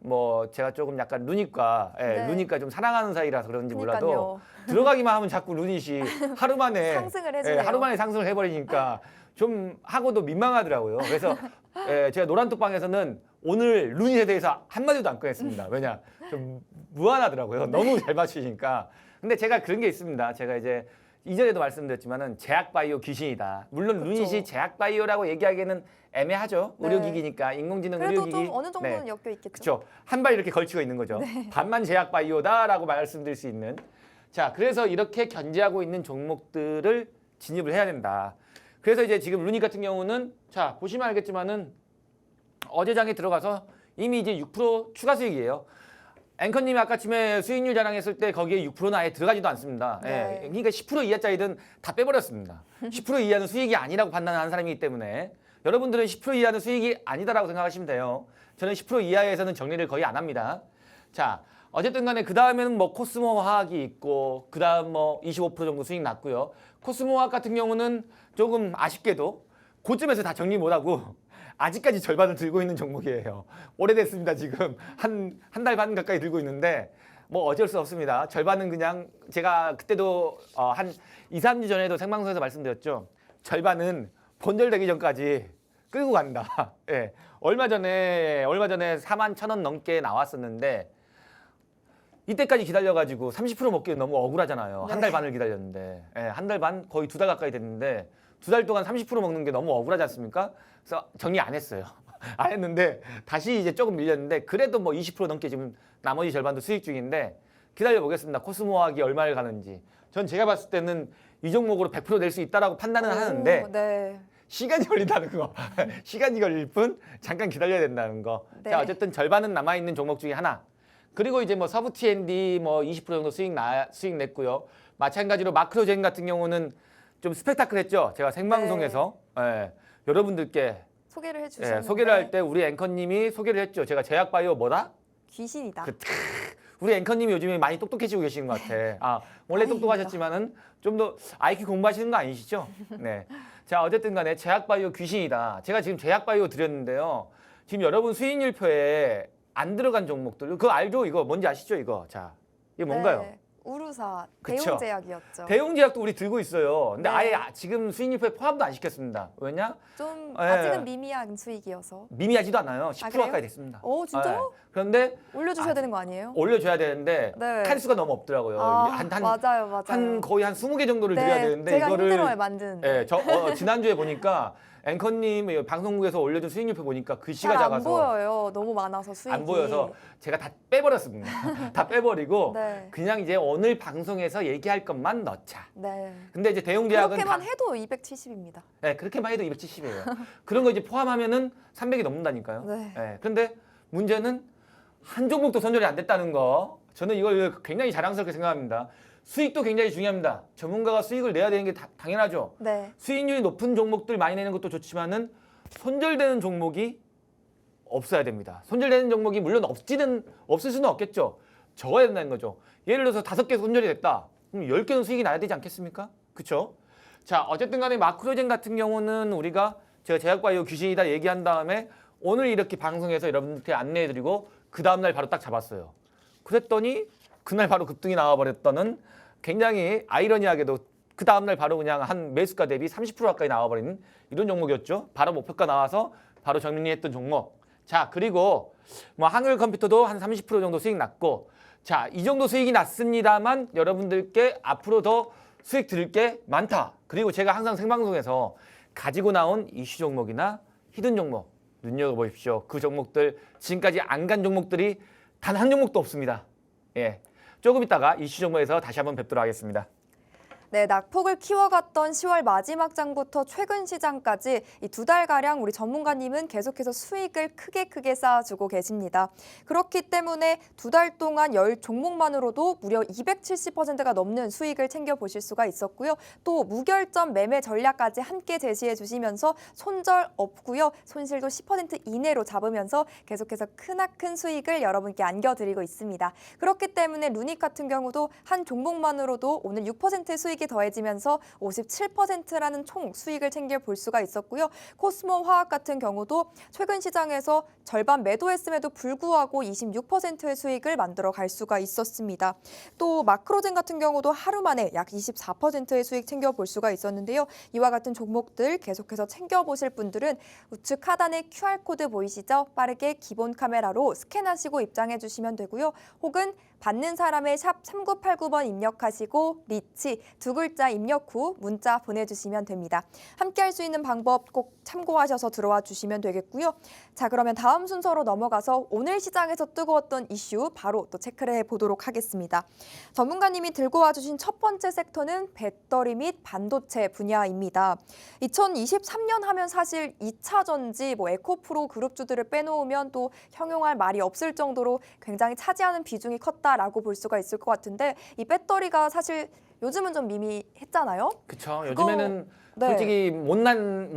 조금 약간 루닉과 네. 루닉과 좀 사랑하는 사이라서 그런지 몰라도 그러니까요. 들어가기만 하면 자꾸 루닛이 하루 만에 상승을 해주네요. 하루 만에 상승을 해버리니까 좀 하고도 민망하더라고요. 그래서 제가 노란톡방에서는 오늘 루닛에 대해서 한마디도 안 꺼냈습니다. 왜냐? 좀 무한하더라고요. 너무 잘 맞추시니까. 근데 제가 그런 게 있습니다. 제가 이제 이전에도 말씀드렸지만은 제약바이오 귀신이다. 물론 그쵸. 루닛이 제약바이오라고 얘기하기에는 애매하죠. 네. 의료기기니까, 인공지능 그래도 의료기기. 좀 어느 정도는 엮여 있겠죠. 그렇죠. 한 발 이렇게 걸치고 있는 거죠. 반만 제약바이오다라고 말씀드릴 수 있는. 자, 그래서 이렇게 견제하고 있는 종목들을 진입을 해야 된다. 그래서 이제 지금 루닉 같은 경우는 자, 보시면 알겠지만은 어제 장에 들어가서 이미 이제 6% 추가 수익이에요. 앵커님이 아까 아침에 수익률 자랑했을 때 거기에 6%는 아예 들어가지도 않습니다. 네. 예, 그러니까 10% 이하짜리든 다 빼버렸습니다. 10% 이하는 수익이 아니라고 판단하는 사람이기 때문에 여러분들은 10% 이하는 수익이 아니다라고 생각하시면 돼요. 저는 10% 이하에서는 정리를 거의 안 합니다. 자, 어쨌든 간에 그 다음에는 뭐 코스모 화학이 있고, 그 다음 뭐 25% 정도 수익 났고요. 코스모 화학 같은 경우는 조금 아쉽게도 고점에서 다 정리 못하고 아직까지 절반을 들고 있는 종목이에요. 오래됐습니다. 지금 한 달 반 가까이 들고 있는데 뭐 어쩔 수 없습니다. 절반은 그냥 제가 그때도 한 2, 3주 전에도 생방송에서 말씀드렸죠. 절반은 본절되기 전까지 끌고 간다. 예. 얼마 전에 41,000원 넘게 나왔었는데 이때까지 기다려가지고 30% 먹기는 너무 억울하잖아요. 네. 한 달 반을 기다렸는데, 한 달 반 거의 2달 가까이 됐는데 2달 동안 30% 먹는 게 너무 억울하지 않습니까? 그래서 정리 안 했어요. 안 했는데 다시 이제 조금 밀렸는데 그래도 뭐 20% 넘게 지금 나머지 절반도 수익 중인데 기다려 보겠습니다. 코스모학이 얼마를 가는지. 전 제가 봤을 때는 이 종목으로 100% 낼 수 있다라고 판단은 하는데 네. 시간이 걸린다는 거. 시간이 걸릴 뿐 잠깐 기다려야 된다는 거. 네. 자, 어쨌든 절반은 남아 있는 종목 중에 하나. 그리고 이제 뭐 서브 T&D 뭐 20% 정도 수익 냈고요. 마찬가지로 마크로젠 같은 경우는 좀 스펙타클했죠. 제가 생방송에서 여러분들께 소개를 해주셨는데 소개를 할 때 우리 앵커님이 소개를 했죠. 제가 제약바이오 뭐다? 귀신이다. 우리 앵커님이 요즘에 많이 똑똑해지고 계시는 것 같아. 원래 아닙니다. 똑똑하셨지만은 좀 더 IQ 공부하시는 거 아니시죠? 네. 자, 어쨌든 간에 제약바이오 귀신이다. 제가 지금 제약바이오 드렸는데요. 지금 여러분 수익률표에 안 들어간 종목들, 그거 알죠? 이거 뭔지 아시죠? 이거. 자, 이게 뭔가요? 네. 우루사, 그쵸. 대웅제약이었죠. 대웅제약도 우리 들고 있어요. 근데 네. 아예 지금 수익률표에 포함도 안 시켰습니다. 왜냐? 좀 네. 아직은 미미한 수익이어서. 미미하지도 않아요. 10% 그래요? 가까이 됐습니다. 오, 진짜요? 그런데 올려주셔야 되는 거 아니에요? 올려줘야 되는데 네. 칸수가 너무 없더라고요. 맞아요. 거의 한 20개 정도를 네, 드려야 되는데 제가 이거를 힘들어요 만드는데. 지난주에 보니까 앵커님 방송국에서 올려준 수익률표 보니까 글씨가 잘 안 작아서 보여요. 너무 많아서 수익이. 안 보여서 제가 다 빼버렸습니다. 다 빼버리고 네. 그냥 이제 오늘 방송에서 얘기할 것만 넣자. 네. 근데 이제 대웅제약은 그렇게만 해도 270입니다. 그렇게만 해도 270이에요. 그런 거 이제 포함하면은 300이 넘는다니까요. 네. 그런데 문제는 한 종목도 손절이 안 됐다는 거. 저는 이걸 굉장히 자랑스럽게 생각합니다. 수익도 굉장히 중요합니다. 전문가가 수익을 내야 되는 게 당연하죠. 네. 수익률이 높은 종목들 많이 내는 것도 좋지만은 손절되는 종목이 없어야 됩니다. 손절되는 종목이 물론 없을 수는 없겠죠. 적어야 된다는 거죠. 예를 들어서 5개 손절이 됐다. 그럼 10개는 수익이 나야 되지 않겠습니까? 그렇죠? 자, 어쨌든 간에 마크로젠 같은 경우는 제가 제약바이오 귀신이다 얘기한 다음에 오늘 이렇게 방송에서 여러분들께 안내해드리고 그 다음날 바로 딱 잡았어요. 그랬더니 그날 바로 급등이 나와버렸다는 굉장히 아이러니하게도 그 다음날 바로 그냥 한 매수가 대비 30% 가까이 나와버리는 이런 종목이었죠. 바로 목표가 나와서 바로 정리했던 종목. 자, 그리고 뭐 한글컴퓨터도 한 30% 정도 수익 났고, 자, 이 정도 수익이 났습니다만 여러분들께 앞으로 더 수익 드릴 게 많다. 그리고 제가 항상 생방송에서 가지고 나온 이슈 종목이나 히든 종목 눈여겨보십시오. 그 종목들 지금까지 안 간 종목들이 단 한 종목도 없습니다. 예, 조금 있다가 이슈 종목에서 다시 한번 뵙도록 하겠습니다. 네, 낙폭을 키워갔던 10월 마지막 장부터 최근 시장까지 이 2달가량 우리 전문가님은 계속해서 수익을 크게 쌓아주고 계십니다. 그렇기 때문에 2달 동안 10종목만으로도 무려 270%가 넘는 수익을 챙겨보실 수가 있었고요. 또 무결점 매매 전략까지 함께 제시해 주시면서 손절 없고요. 손실도 10% 이내로 잡으면서 계속해서 크나큰 수익을 여러분께 안겨드리고 있습니다. 그렇기 때문에 루닉 같은 경우도 한 종목만으로도 오늘 6%의 수익이 더해지면서 57%라는 총 수익을 챙겨볼 수가 있었고요. 코스모 화학 같은 경우도 최근 시장에서 절반 매도했음에도 불구하고 26%의 수익을 만들어 갈 수가 있었습니다. 또 마크로젠 같은 경우도 하루 만에 약 24%의 수익 챙겨볼 수가 있었는데요. 이와 같은 종목들 계속해서 챙겨보실 분들은 우측 하단에 QR코드 보이시죠? 빠르게 기본 카메라로 스캔하시고 입장해 주시면 되고요. 혹은 받는 사람의 샵 3989번 입력하시고 리치 두 글자 입력 후 문자 보내주시면 됩니다. 함께 할 수 있는 방법 꼭 참고하셔서 들어와 주시면 되겠고요. 자, 그러면 다음 순서로 넘어가서 오늘 시장에서 뜨거웠던 이슈 바로 또 체크를 해보도록 하겠습니다. 전문가님이 들고 와주신 첫 번째 섹터는 배터리 및 반도체 분야입니다. 2023년 하면 사실 2차 전지, 에코프로 그룹주들을 빼놓으면 또 형용할 말이 없을 정도로 굉장히 차지하는 비중이 컸다라고 볼 수가 있을 것 같은데 이 배터리가 사실 요즘은 좀 미미했잖아요. 그렇죠. 요즘에는 네. 솔직히 못난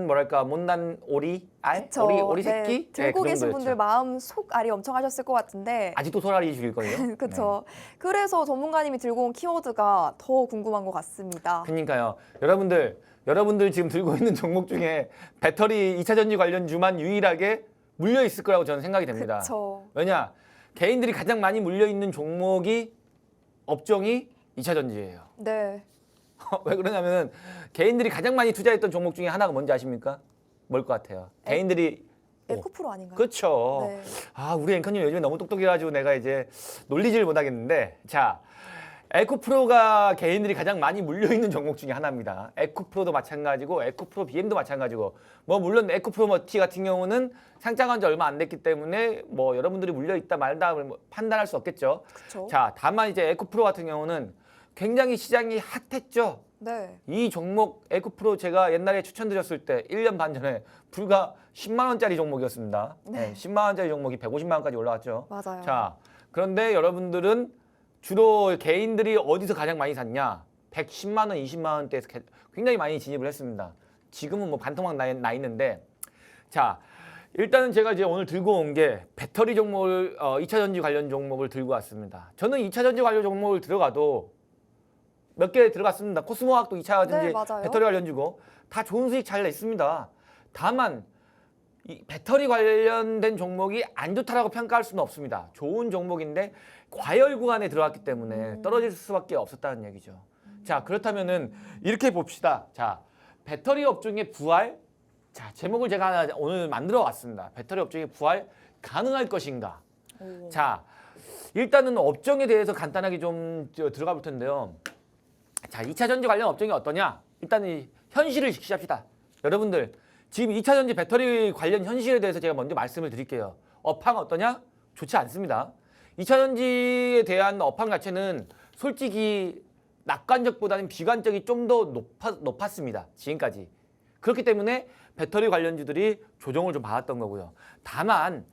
뭐랄까 못난 오리 알 그쵸. 오리 새끼 들고 그 계신 정도였죠. 분들 마음 속알이 엄청 하셨을 것 같은데 아직도 소라리 죽일 거예요. 그렇죠. 그래서 전문가님이 들고 온 키워드가 더 궁금한 것 같습니다. 그러니까요. 여러분들 지금 들고 있는 종목 중에 배터리 2차 전지 관련주만 유일하게 물려 있을 거라고 저는 생각이 됩니다. 그렇죠. 왜냐? 개인들이 가장 많이 물려 있는 종목이 업종이 2차 전지예요. 네. 왜 그러냐면은 개인들이 가장 많이 투자했던 종목 중에 하나가 뭔지 아십니까? 뭘 것 같아요? 개인들이 에코프로 아닌가요? 그렇죠. 네. 아, 우리 앵커님 요즘에 너무 똑똑해가지고 내가 이제 놀리지를 못하겠는데, 자, 에코프로가 개인들이 가장 많이 물려있는 종목 중에 하나입니다. 에코프로도 마찬가지고 에코프로 BM도 마찬가지고, 뭐 물론 에코프로 머티 같은 경우는 상장한 지 얼마 안 됐기 때문에 뭐 여러분들이 물려있다 말다 판단할 수 없겠죠. 그렇죠. 자, 다만 이제 에코프로 같은 경우는 굉장히 시장이 핫했죠. 네. 이 종목 에코프로 제가 옛날에 추천드렸을 때 1년 반 전에 불과 10만 원짜리 종목이었습니다. 네, 10만 원짜리 종목이 150만 원까지 올라왔죠. 맞아요. 자, 그런데 여러분들은 주로 개인들이 어디서 가장 많이 샀냐? 110만 원, 20만 원대에서 굉장히 많이 진입을 했습니다. 지금은 뭐 반토막 나 있는데, 자, 일단은 제가 이제 오늘 들고 온 게 배터리 종목을 2차 전지 관련 종목을 들고 왔습니다. 저는 2차 전지 관련 종목을 들어가도 몇 개 들어갔습니다. 코스모학도 2차 전지 맞아요. 배터리 관련주고 다 좋은 수익 잘 냈습니다. 다만 이 배터리 관련된 종목이 안 좋다라고 평가할 수는 없습니다. 좋은 종목인데 과열 구간에 들어갔기 때문에 떨어질 수밖에 없었다는 얘기죠. 자, 그렇다면은 이렇게 봅시다. 자, 배터리 업종의 부활. 자, 제목을 제가 하나 오늘 만들어 왔습니다. 배터리 업종의 부활 가능할 것인가? 오. 자, 일단은 업종에 대해서 간단하게 좀 들어가 볼 텐데요. 자, 2차 전지 관련 업종이 어떠냐? 일단 이 현실을 직시합시다. 여러분들, 지금 2차 전지 배터리 관련 현실에 대해서 제가 먼저 말씀을 드릴게요. 업황 어떠냐? 좋지 않습니다. 2차 전지에 대한 업황 자체는 솔직히 낙관적보다는 비관적이 좀 더 높았습니다. 지금까지. 그렇기 때문에 배터리 관련주들이 조정을 좀 받았던 거고요. 다만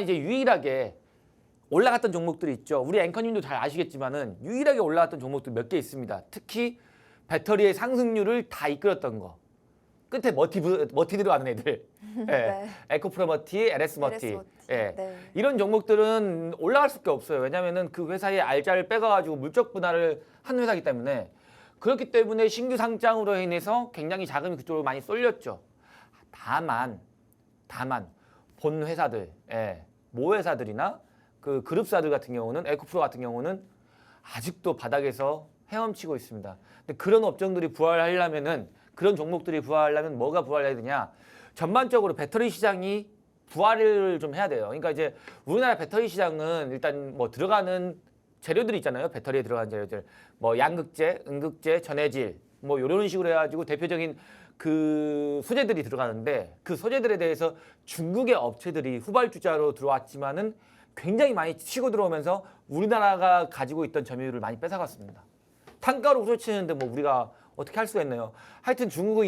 이제 유일하게 올라갔던 종목들이 있죠. 우리 앵커님도 잘 아시겠지만은 유일하게 올라갔던 종목들 몇 개 있습니다. 특히 배터리의 상승률을 다 이끌었던 거. 끝에 머티 들어가는 애들. 예. 네. 에코프로 머티, LS 머티. LS 머티. 예. 네. 이런 종목들은 올라갈 수밖에 없어요. 왜냐면은 그 회사의 알짜를 빼가지고 물적 분할을 한 회사이기 때문에. 그렇기 때문에 신규 상장으로 인해서 굉장히 자금이 그쪽으로 많이 쏠렸죠. 다만 본 회사들, 모 회사들이나 그 그룹사들 같은 경우는 에코프로 같은 경우는 아직도 바닥에서 헤엄치고 있습니다. 근데 그런 업종들이 부활하려면은 그런 종목들이 부활하려면 뭐가 부활해야 되냐? 전반적으로 배터리 시장이 부활을 좀 해야 돼요. 그러니까 이제 우리나라 배터리 시장은 일단 뭐 들어가는 재료들이 있잖아요. 배터리에 들어가는 재료들. 뭐 양극재, 음극재, 전해질 뭐 이런 식으로 해가지고 대표적인 그 소재들이 들어가는데 그 소재들에 대해서 중국의 업체들이 후발주자로 들어왔지만은 굉장히 많이 치고 들어오면서 우리나라가 가지고 있던 점유율을 많이 뺏어갔습니다. 단가로 후려치는데 뭐 우리가 어떻게 할 수가 있나요? 하여튼 중국은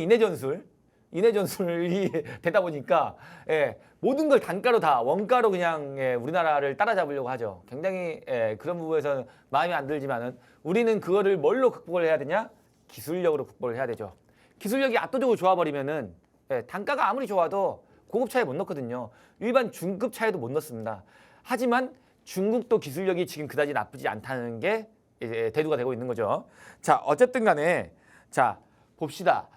인해전술이 되다 보니까 모든 걸 단가로 다 원가로 그냥 우리나라를 따라잡으려고 하죠. 굉장히 그런 부분에서는 마음에 안 들지만은 우리는 그거를 뭘로 극복을 해야 되냐? 기술력으로 극복을 해야 되죠. 기술력이 압도적으로 좋아버리면은 단가가 아무리 좋아도 고급 차에 못 넣거든요. 일반 중급 차에도 못 넣습니다. 하지만 중국도 기술력이 지금 그다지 나쁘지 않다는 게 이제 대두가 되고 있는 거죠. 자, 어쨌든 간에 자, 봅시다.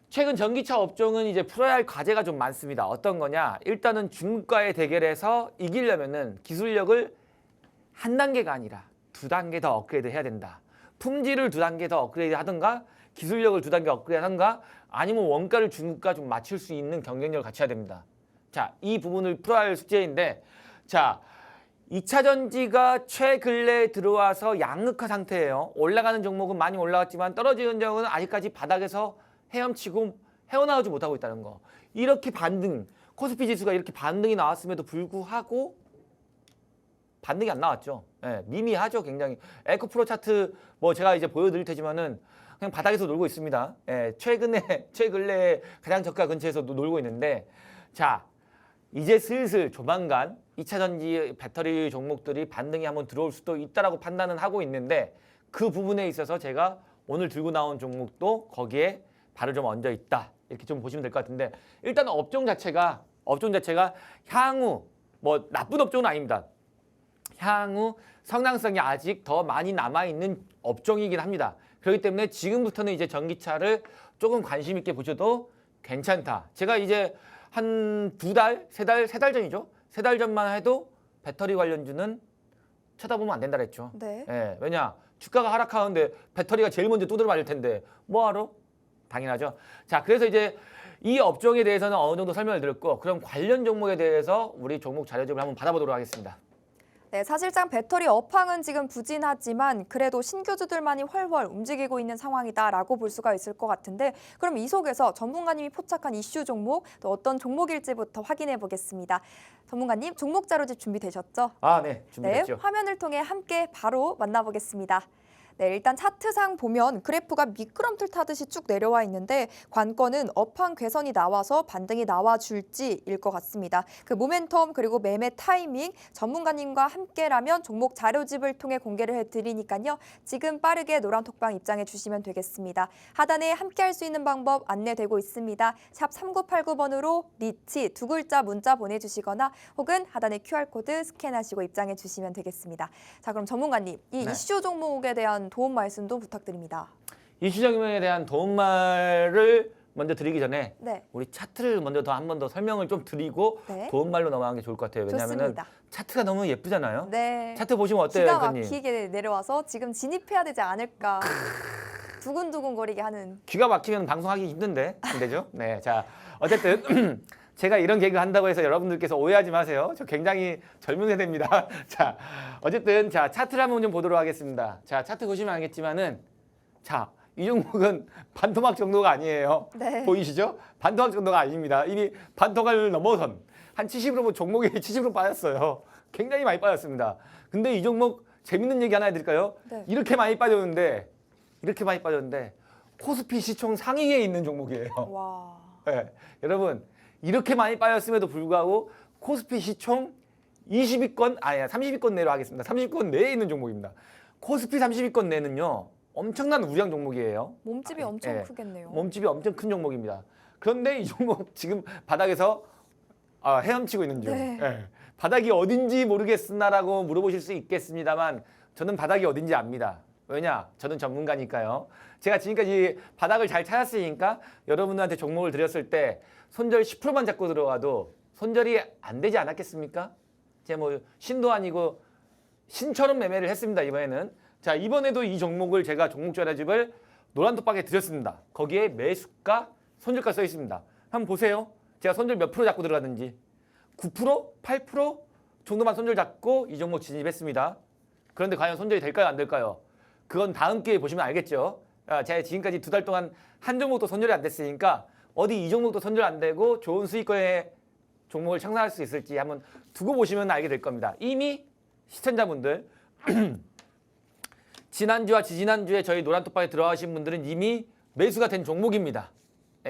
최근 전기차 업종은 이제 풀어야 할 과제가 좀 많습니다. 어떤 거냐? 일단은 중국과의 대결에서 이기려면은 기술력을 한 단계가 아니라 두 단계 더 업그레이드 해야 된다. 품질을 두 단계 더 업그레이드 하든가 기술력을 두 단계 업그레이드 하든가 아니면 원가를 중국과 좀 맞출 수 있는 경쟁력을 갖춰야 됩니다. 자, 이 부분을 풀어야 할 숙제인데 자, 2차 전지가 최근래에 들어와서 양극화 상태예요. 올라가는 종목은 많이 올라갔지만 떨어지는 종목은 아직까지 바닥에서 헤엄치고 헤어나오지 못하고 있다는 거. 이렇게 반등, 코스피 지수가 이렇게 반등이 나왔음에도 불구하고 반등이 안 나왔죠. 미미하죠, 굉장히. 에코프로 차트 뭐 제가 이제 보여드릴 테지만은 그냥 바닥에서 놀고 있습니다. 최근에 가장 저가 근처에서 놀고 있는데 자, 이제 슬슬 조만간 2차 전지 배터리 종목들이 반등이 한번 들어올 수도 있다라고 판단은 하고 있는데 그 부분에 있어서 제가 오늘 들고 나온 종목도 거기에 발을 좀 얹어 있다. 이렇게 좀 보시면 될 것 같은데 일단 업종 자체가 향후 뭐 나쁜 업종은 아닙니다. 향후 성장성이 아직 더 많이 남아있는 업종이긴 합니다. 그렇기 때문에 지금부터는 이제 전기차를 조금 관심 있게 보셔도 괜찮다. 제가 이제 한 세 달 전이죠. 세 달 전만 해도 배터리 관련주는 쳐다보면 안 된다 그랬죠. 네. 왜냐? 주가가 하락하는데 배터리가 제일 먼저 두드려 맞을 텐데 뭐하러? 당연하죠. 자, 그래서 이제 이 업종에 대해서는 어느 정도 설명을 드렸고 그럼 관련 종목에 대해서 우리 종목 자료집을 한번 받아보도록 하겠습니다. 네, 사실상 배터리 업황은 지금 부진하지만 그래도 신규주들만이 훨훨 움직이고 있는 상황이다라고 볼 수가 있을 것 같은데 그럼 이 속에서 전문가님이 포착한 이슈 종목 또 어떤 종목일지부터 확인해 보겠습니다. 전문가님, 종목 자료집 준비되셨죠? 아, 네, 준비됐죠. 네, 화면을 통해 함께 바로 만나보겠습니다. 네, 일단 차트상 보면 그래프가 미끄럼틀 타듯이 쭉 내려와 있는데 관건은 업황 개선이 나와서 반등이 나와줄지일 것 같습니다. 그 모멘텀 그리고 매매 타이밍 전문가님과 함께라면 종목 자료집을 통해 공개를 해드리니까요. 지금 빠르게 노란톡방 입장해 주시면 되겠습니다. 하단에 함께할 수 있는 방법 안내되고 있습니다. 샵 3989번으로 리치 두 글자 문자 보내주시거나 혹은 하단에 QR코드 스캔하시고 입장해 주시면 되겠습니다. 자, 그럼 전문가님, 이 네. 이슈 종목에 대한 도움 말씀도 부탁드립니다. 이슈적용에 대한 도움말을 먼저 드리기 전에 네. 우리 차트를 먼저 한 번 더 설명을 좀 드리고 네. 도움말로 넘어가는 게 좋을 것 같아요. 왜냐하면 좋습니다. 차트가 너무 예쁘잖아요. 네. 차트 보시면 어때요, 기가 대표님? 막히게 내려와서 지금 진입해야 되지 않을까 두근두근 거리게 하는. 기가 막히면 방송하기 힘든데 안 되죠? 네, 자 어쨌든 제가 이런 개그 한다고 해서 여러분들께서 오해하지 마세요. 저 굉장히 젊은 세대입니다. 자, 어쨌든 자 차트를 한번 좀 보도록 하겠습니다. 자, 차트 보시면 알겠지만은 자, 이 종목은 반토막 정도가 아니에요. 네. 보이시죠? 반토막 정도가 아닙니다. 이미 반토막을 넘어선 한 70으로 종목이 70으로 빠졌어요. 굉장히 많이 빠졌습니다. 근데 이 종목 재밌는 얘기 하나 해드릴까요? 네. 이렇게 많이 빠졌는데 코스피 시총 상위에 있는 종목이에요. 와. 네, 여러분 이렇게 많이 빠졌음에도 불구하고 코스피 시총 30위권 내로 하겠습니다. 30위권 내에 있는 종목입니다. 코스피 30위권 내는요 엄청난 우량 종목이에요. 몸집이 엄청 크겠네요. 몸집이 엄청 큰 종목입니다. 그런데 이 종목 지금 바닥에서 헤엄치고 있는 중. 네. 바닥이 어딘지 모르겠으나라고 물어보실 수 있겠습니다만 저는 바닥이 어딘지 압니다. 왜냐? 저는 전문가니까요. 제가 지금까지 바닥을 잘 찾았으니까 여러분들한테 종목을 드렸을 때 손절 10%만 잡고 들어가도 손절이 안 되지 않았겠습니까? 제가 뭐 신도 아니고 신처럼 매매를 했습니다. 이번에는 자, 이번에도 이 종목을 제가 종목 전화집을 노란톡방에 드렸습니다. 거기에 매수가, 손절가 써 있습니다. 한번 보세요. 제가 손절 몇 프로 잡고 들어갔는지. 9%, 8% 정도만 손절 잡고 이 종목 진입했습니다. 그런데 과연 손절이 될까요, 안 될까요? 그건 다음 기회에 보시면 알겠죠. 제가 지금까지 2달 동안 한 종목도 손절이 안 됐으니까 어디 이 종목도 손절 안 되고 좋은 수익권의 종목을 창설할 수 있을지 한번 두고 보시면 알게 될 겁니다. 이미 시청자분들 지난주와 지지난주에 저희 노란톡방에 들어가신 분들은 이미 매수가 된 종목입니다.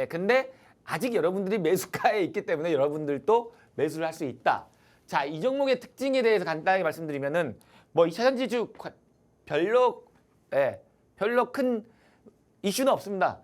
근데 아직 여러분들이 매수가에 있기 때문에 여러분들도 매수를 할 수 있다. 자, 이 종목의 특징에 대해서 간단하게 말씀드리면은 뭐 2차 전지주 별로 큰 이슈는 없습니다.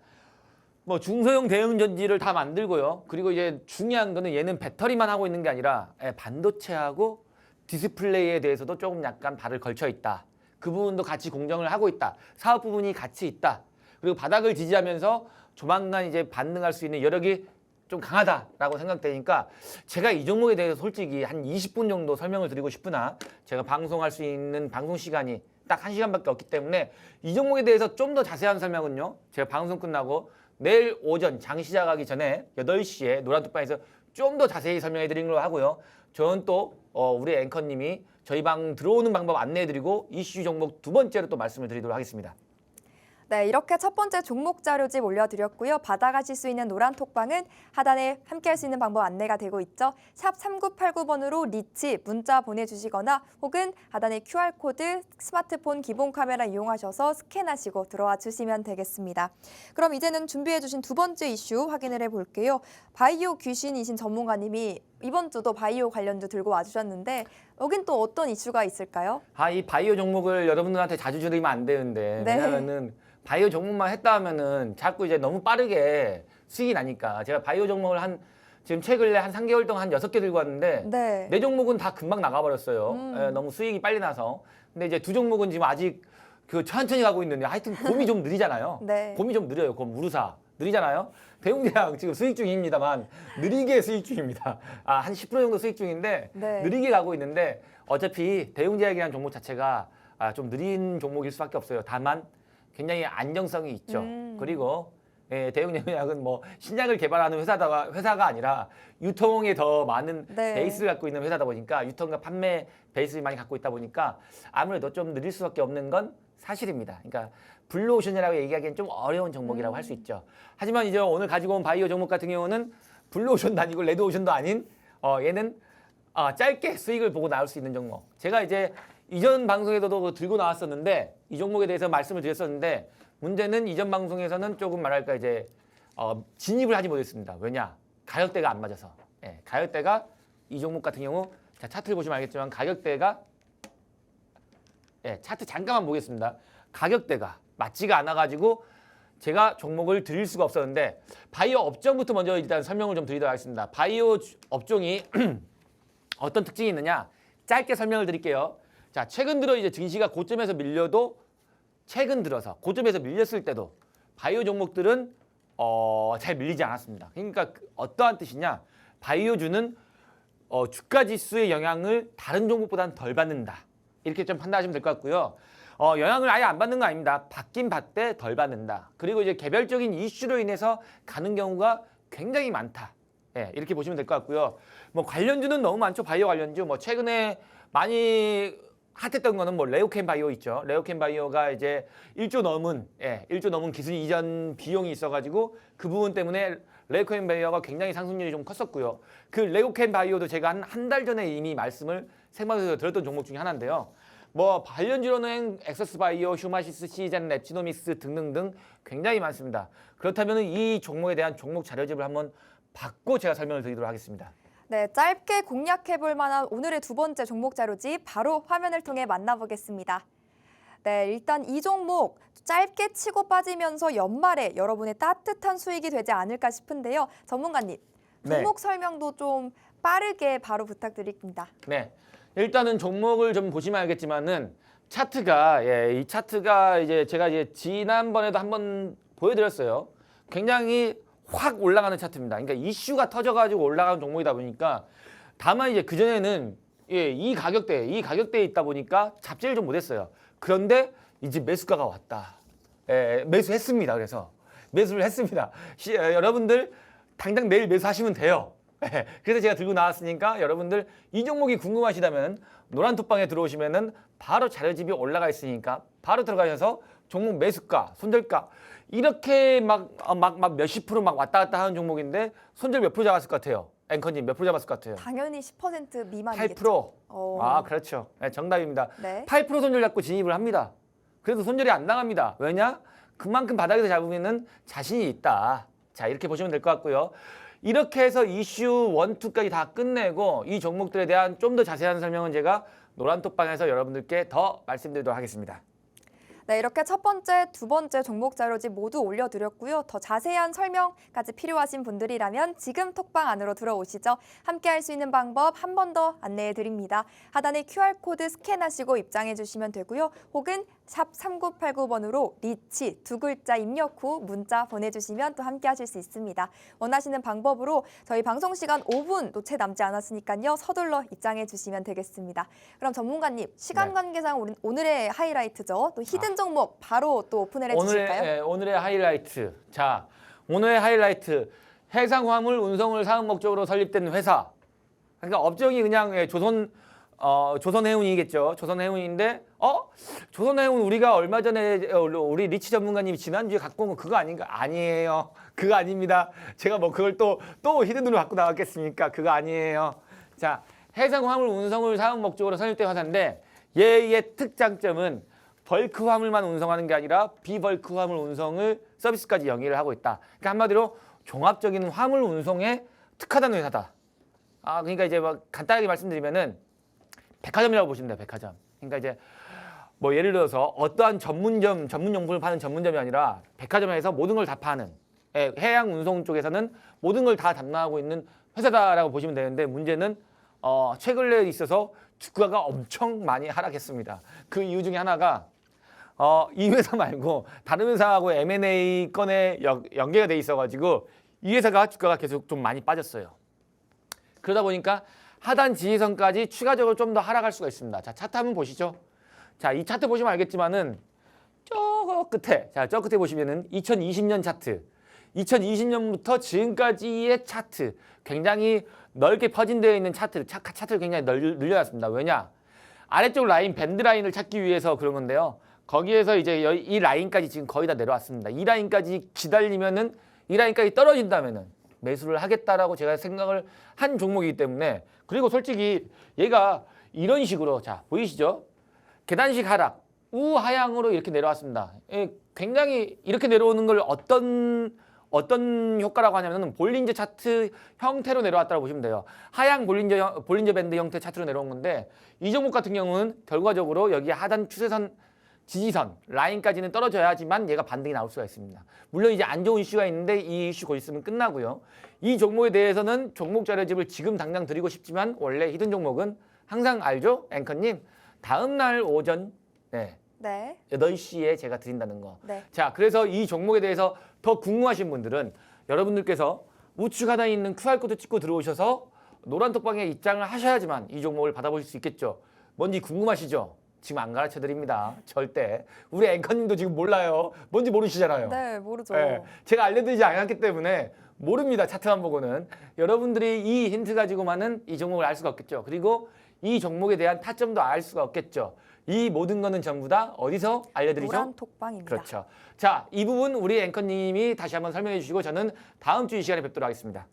뭐 중소형 대형 전지를 다 만들고요. 그리고 이제 중요한 거는 얘는 배터리만 하고 있는 게 아니라 반도체하고 디스플레이에 대해서도 조금 약간 발을 걸쳐 있다. 그 부분도 같이 공정을 하고 있다. 사업 부분이 같이 있다. 그리고 바닥을 지지하면서 조만간 이제 반등할 수 있는 여력이 좀 강하다라고 생각되니까 제가 이 종목에 대해서 솔직히 한 20분 정도 설명을 드리고 싶으나 제가 방송할 수 있는 방송 시간이 딱 1시간밖에 없기 때문에 이 종목에 대해서 좀 더 자세한 설명은요. 제가 방송 끝나고 내일 오전 장 시작하기 전에 8시에 노란톡방에서 좀 더 자세히 설명해 드리는 걸로 하고요. 저는 또 우리 앵커님이 저희 방 들어오는 방법 안내해드리고 이슈 종목 두 번째로 또 말씀을 드리도록 하겠습니다. 네, 이렇게 첫 번째 종목 자료집 올려드렸고요. 받아가실 수 있는 노란톡방은 하단에 함께할 수 있는 방법 안내가 되고 있죠. 샵 3989번으로 리치 문자 보내주시거나 혹은 하단에 QR코드 스마트폰 기본 카메라 이용하셔서 스캔하시고 들어와 주시면 되겠습니다. 그럼 이제는 준비해주신 두 번째 이슈 확인을 해볼게요. 바이오 귀신이신 전문가님이 이번 주도 바이오 관련주 들고 와주셨는데 여긴 또 어떤 이슈가 있을까요? 이 바이오 종목을 여러분들한테 자주 드리면 안 되는데 네. 왜냐면은 바이오 종목만 했다 하면은 자꾸 이제 너무 빠르게 수익이 나니까 제가 바이오 종목을 지금 최근에 한 3개월 동안 한 6개 들고 왔는데 네. 네 종목은 다 금방 나가버렸어요. 너무 수익이 빨리 나서. 근데 이제 두 종목은 지금 아직 천천히 가고 있는데 하여튼 곰이 좀 느리잖아요. 네. 곰이 좀 느려요. 곰 우루사 느리잖아요. 대웅대학 지금 수익 중입니다만 느리게 수익 중입니다. 한 10% 정도 수익 중인데 네. 느리게 가고 있는데 어차피 대웅제약이라는 종목 자체가 좀 느린 종목일 수밖에 없어요. 다만 굉장히 안정성이 있죠. 그리고 대웅제약은 뭐 신약을 개발하는 회사가 아니라 유통에 더 많은 네. 베이스를 갖고 있는 회사다 보니까 유통과 판매 베이스를 많이 갖고 있다 보니까 아무래도 좀 느릴 수밖에 없는 건 사실입니다. 그러니까 블루오션이라고 얘기하기엔 좀 어려운 종목이라고 할 수 있죠. 하지만 이제 오늘 가지고 온 바이오 종목 같은 경우는 블루오션도 아니고 레드오션도 아닌 얘는 짧게 수익을 보고 나올 수 있는 종목. 제가 이제 이전 방송에서도 들고 나왔었는데 이 종목에 대해서 말씀을 드렸었는데 문제는 이전 방송에서는 조금 말할까 이제 진입을 하지 못했습니다. 왜냐? 가격대가 안 맞아서. 가격대가 이 종목 같은 경우 자, 차트를 보시면 알겠지만 가격대가 차트 잠깐만 보겠습니다. 가격대가 맞지가 않아가지고 제가 종목을 드릴 수가 없었는데 바이오 업종부터 먼저 일단 설명을 좀 드리도록 하겠습니다. 바이오 업종이 어떤 특징이 있느냐? 짧게 설명을 드릴게요. 자, 최근 들어 이제 증시가 고점에서 밀려도 최근 들어서 고점에서 밀렸을 때도 바이오 종목들은 잘 밀리지 않았습니다. 그러니까 어떠한 뜻이냐? 바이오주는 주가 지수의 영향을 다른 종목보다는 덜 받는다. 이렇게 좀 판단하시면 될 것 같고요. 영향을 아예 안 받는 거 아닙니다. 받긴 받되 덜 받는다. 그리고 이제 개별적인 이슈로 인해서 가는 경우가 굉장히 많다. 이렇게 보시면 될 것 같고요. 뭐 관련주는 너무 많죠. 바이오 관련주. 뭐 최근에 많이 핫했던 거는 뭐 레오캠 바이오 있죠. 레오캠 바이오가 이제 1조 넘은 기술 이전 비용이 있어가지고 그 부분 때문에 레오캠 바이오가 굉장히 상승률이 좀 컸었고요. 그 레오캠 바이오도 제가 한 달 전에 이미 말씀을 생방송에서 들었던 종목 중에 하나인데요. 뭐 관련주로는 엑서스 바이오, 휴마시스, 시젠, 랩지노믹스 등등등 굉장히 많습니다. 그렇다면 이 종목에 대한 종목 자료집을 한번 받고 제가 설명을 드리도록 하겠습니다. 네, 짧게 공략해볼 만한 오늘의 두 번째 종목 자료집 바로 화면을 통해 만나보겠습니다. 네, 일단 이 종목 짧게 치고 빠지면서 연말에 여러분의 따뜻한 수익이 되지 않을까 싶은데요. 전문가님, 종목 설명도 좀 빠르게 바로 부탁드립니다. 네, 일단은 종목을 좀 보시면 알겠지만은 차트가 이 차트가 이제 제가 이제 지난번에도 한번 보여드렸어요. 굉장히 확 올라가는 차트입니다. 그러니까 이슈가 터져가지고 올라가는 종목이다 보니까 다만 이제 그 전에는 이 가격대에 있다 보니까 잡지를 좀 못했어요. 그런데 이제 매수가가 왔다. 매수했습니다. 그래서 매수를 했습니다. 여러분들 당장 내일 매수하시면 돼요. 그래서 제가 들고 나왔으니까 여러분들 이 종목이 궁금하시다면 노란톡방에 들어오시면은 바로 자료집이 올라가 있으니까 바로 들어가셔서 종목 매수가, 손절가 이렇게 막 몇십 프로 막 왔다 갔다 하는 종목인데 손절 몇 프로 잡았을 것 같아요? 앵커님 몇 프로 잡았을 것 같아요? 당연히 10% 미만이겠죠. 8%. 어. 아, 그렇죠. 네, 정답입니다. 네. 8% 손절 잡고 진입을 합니다. 그래도 손절이 안 당합니다. 왜냐? 그만큼 바닥에서 잡으면은 자신이 있다. 자, 이렇게 보시면 될 것 같고요. 이렇게 해서 이슈 1, 2까지 다 끝내고 이 종목들에 대한 좀 더 자세한 설명은 제가 노란톡방에서 여러분들께 더 말씀드리도록 하겠습니다. 네, 이렇게 첫 번째, 두 번째 종목 자료집 모두 올려드렸고요. 더 자세한 설명까지 필요하신 분들이라면 지금 톡방 안으로 들어오시죠. 함께 할 수 있는 방법 한 번 더 안내해 드립니다. 하단에 QR코드 스캔하시고 입장해 주시면 되고요. 혹은 샵 3989번으로 리치 두 글자 입력 후 문자 보내주시면 또 함께 하실 수 있습니다. 원하시는 방법으로 저희 방송 시간 5분도 채 남지 않았으니까요. 서둘러 입장해 주시면 되겠습니다. 그럼 전문가님, 시간 관계상 오늘의 하이라이트죠. 또 히든 종목 바로 또 오픈을 해주실까요? 오늘의 하이라이트. 자, 오늘의 하이라이트. 해상화물 운송을 사업 목적으로 설립된 회사. 그러니까 업종이 그냥 조선해운이겠죠. 조선해운인데 조선해운 우리가 얼마 전에 우리 리치 전문가님이 지난주에 갖고 온 거 그거 아닌가? 아니에요. 그거 아닙니다. 제가 뭐 그걸 또 히든으로 갖고 나왔겠습니까? 그거 아니에요. 자, 해상화물 운송을 사업 목적으로 설립된 회사인데 얘의 특장점은 벌크 화물만 운송하는 게 아니라 비벌크 화물 운송을 서비스까지 영위를 하고 있다. 그러니까 한마디로 종합적인 화물 운송에 특화된 회사다. 그러니까 이제 뭐 간단하게 말씀드리면은 백화점이라고 보시면 돼요. 백화점. 그러니까 이제 뭐 예를 들어서 어떠한 전문용품을 파는 전문점이 아니라 백화점에서 모든 걸 다 파는 해양 운송 쪽에서는 모든 걸 다 담당하고 있는 회사다라고 보시면 되는데 문제는 최근에 있어서 주가가 엄청 많이 하락했습니다. 그 이유 중에 하나가 이 회사 말고 다른 회사하고 M&A 건에 연계가 돼 있어가지고 이 회사가 주가가 계속 좀 많이 빠졌어요. 그러다 보니까 하단 지지선까지 추가적으로 좀 더 하락할 수가 있습니다. 자, 차트 한번 보시죠. 자, 이 차트 보시면 알겠지만은 저 끝에 보시면은 2020년 차트, 2020년부터 지금까지의 차트 굉장히 넓게 퍼진되어 있는 차트를 굉장히 늘려놨습니다. 왜냐? 아래쪽 라인, 밴드 라인을 찾기 위해서 그런 건데요. 거기에서 이제 이 라인까지 지금 거의 다 내려왔습니다. 이 라인까지 기다리면은 이 라인까지 떨어진다면은 매수를 하겠다라고 제가 생각을 한 종목이기 때문에 그리고 솔직히 얘가 이런 식으로 자 보이시죠? 계단식 하락, 우하향으로 이렇게 내려왔습니다. 굉장히 이렇게 내려오는 걸 어떤 효과라고 하냐면은 볼린저 차트 형태로 내려왔다고 보시면 돼요. 하향 볼린저 밴드 형태 차트로 내려온 건데 이 종목 같은 경우는 결과적으로 여기 하단 추세선 지지선 라인까지는 떨어져야지만 얘가 반등이 나올 수가 있습니다. 물론 이제 안 좋은 이슈가 있는데 이 이슈 곧 있으면 끝나고요. 이 종목에 대해서는 종목 자료집을 지금 당장 드리고 싶지만 원래 히든 종목은 항상 알죠? 앵커님 다음 날 오전 8시에 제가 드린다는 거. 네. 자, 그래서 이 종목에 대해서 더 궁금하신 분들은 여러분들께서 우측 하단에 있는 QR코드 찍고 들어오셔서 노란톡방에 입장을 하셔야지만 이 종목을 받아보실 수 있겠죠. 뭔지 궁금하시죠? 지금 안 가르쳐 드립니다. 절대. 우리 앵커님도 지금 몰라요. 뭔지 모르시잖아요. 네, 모르죠. 제가 알려드리지 않았기 때문에 모릅니다. 차트만 보고는. 여러분들이 이 힌트 가지고만은 이 종목을 알 수가 없겠죠. 그리고 이 종목에 대한 타점도 알 수가 없겠죠. 이 모든 거는 전부 다 어디서 알려드리죠? 노란톡방입니다. 그렇죠. 자, 이 부분 우리 앵커님이 다시 한번 설명해 주시고 저는 다음 주 이 시간에 뵙도록 하겠습니다.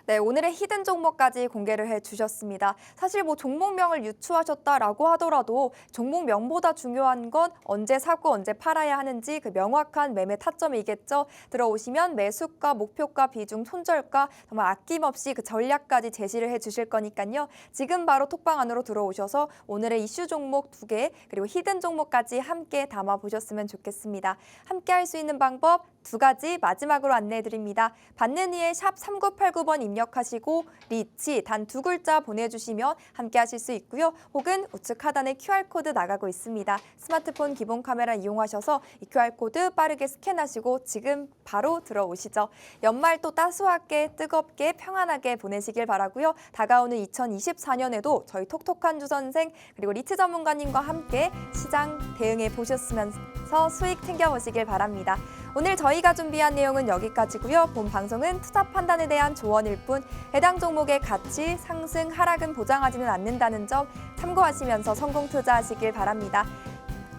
네, 오늘의 히든 종목까지 공개를 해주셨습니다. 사실 뭐 종목명을 유추하셨다라고 하더라도 종목명보다 중요한 건 언제 사고 언제 팔아야 하는지 그 명확한 매매 타점이겠죠. 들어오시면 매수가, 목표가, 비중, 손절가 정말 아낌없이 그 전략까지 제시를 해주실 거니까요. 지금 바로 톡방 안으로 들어오셔서 오늘의 이슈 종목 2개 그리고 히든 종목까지 함께 담아보셨으면 좋겠습니다. 함께 할 수 있는 방법 2가지 마지막으로 안내해드립니다. 받는 이에 샵 3989번 입력하시고 리치 단 2글자 보내주시면 함께 하실 수 있고요. 혹은 우측 하단에 QR코드 나가고 있습니다. 스마트폰 기본 카메라 이용하셔서 이 QR코드 빠르게 스캔하시고 지금 바로 들어오시죠. 연말 또 따스하게 뜨겁게 평안하게 보내시길 바라고요. 다가오는 2024년에도 저희 톡톡한 주선생 그리고 리츠 전문가님과 함께 시장 대응해 보셨으면서 수익 챙겨보시길 바랍니다. 오늘 저희가 준비한 내용은 여기까지고요. 본 방송은 투자 판단에 대한 조언일 뿐 해당 종목의 가치, 상승, 하락은 보장하지는 않는다는 점 참고하시면서 성공 투자하시길 바랍니다.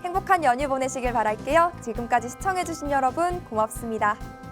행복한 연휴 보내시길 바랄게요. 지금까지 시청해주신 여러분 고맙습니다.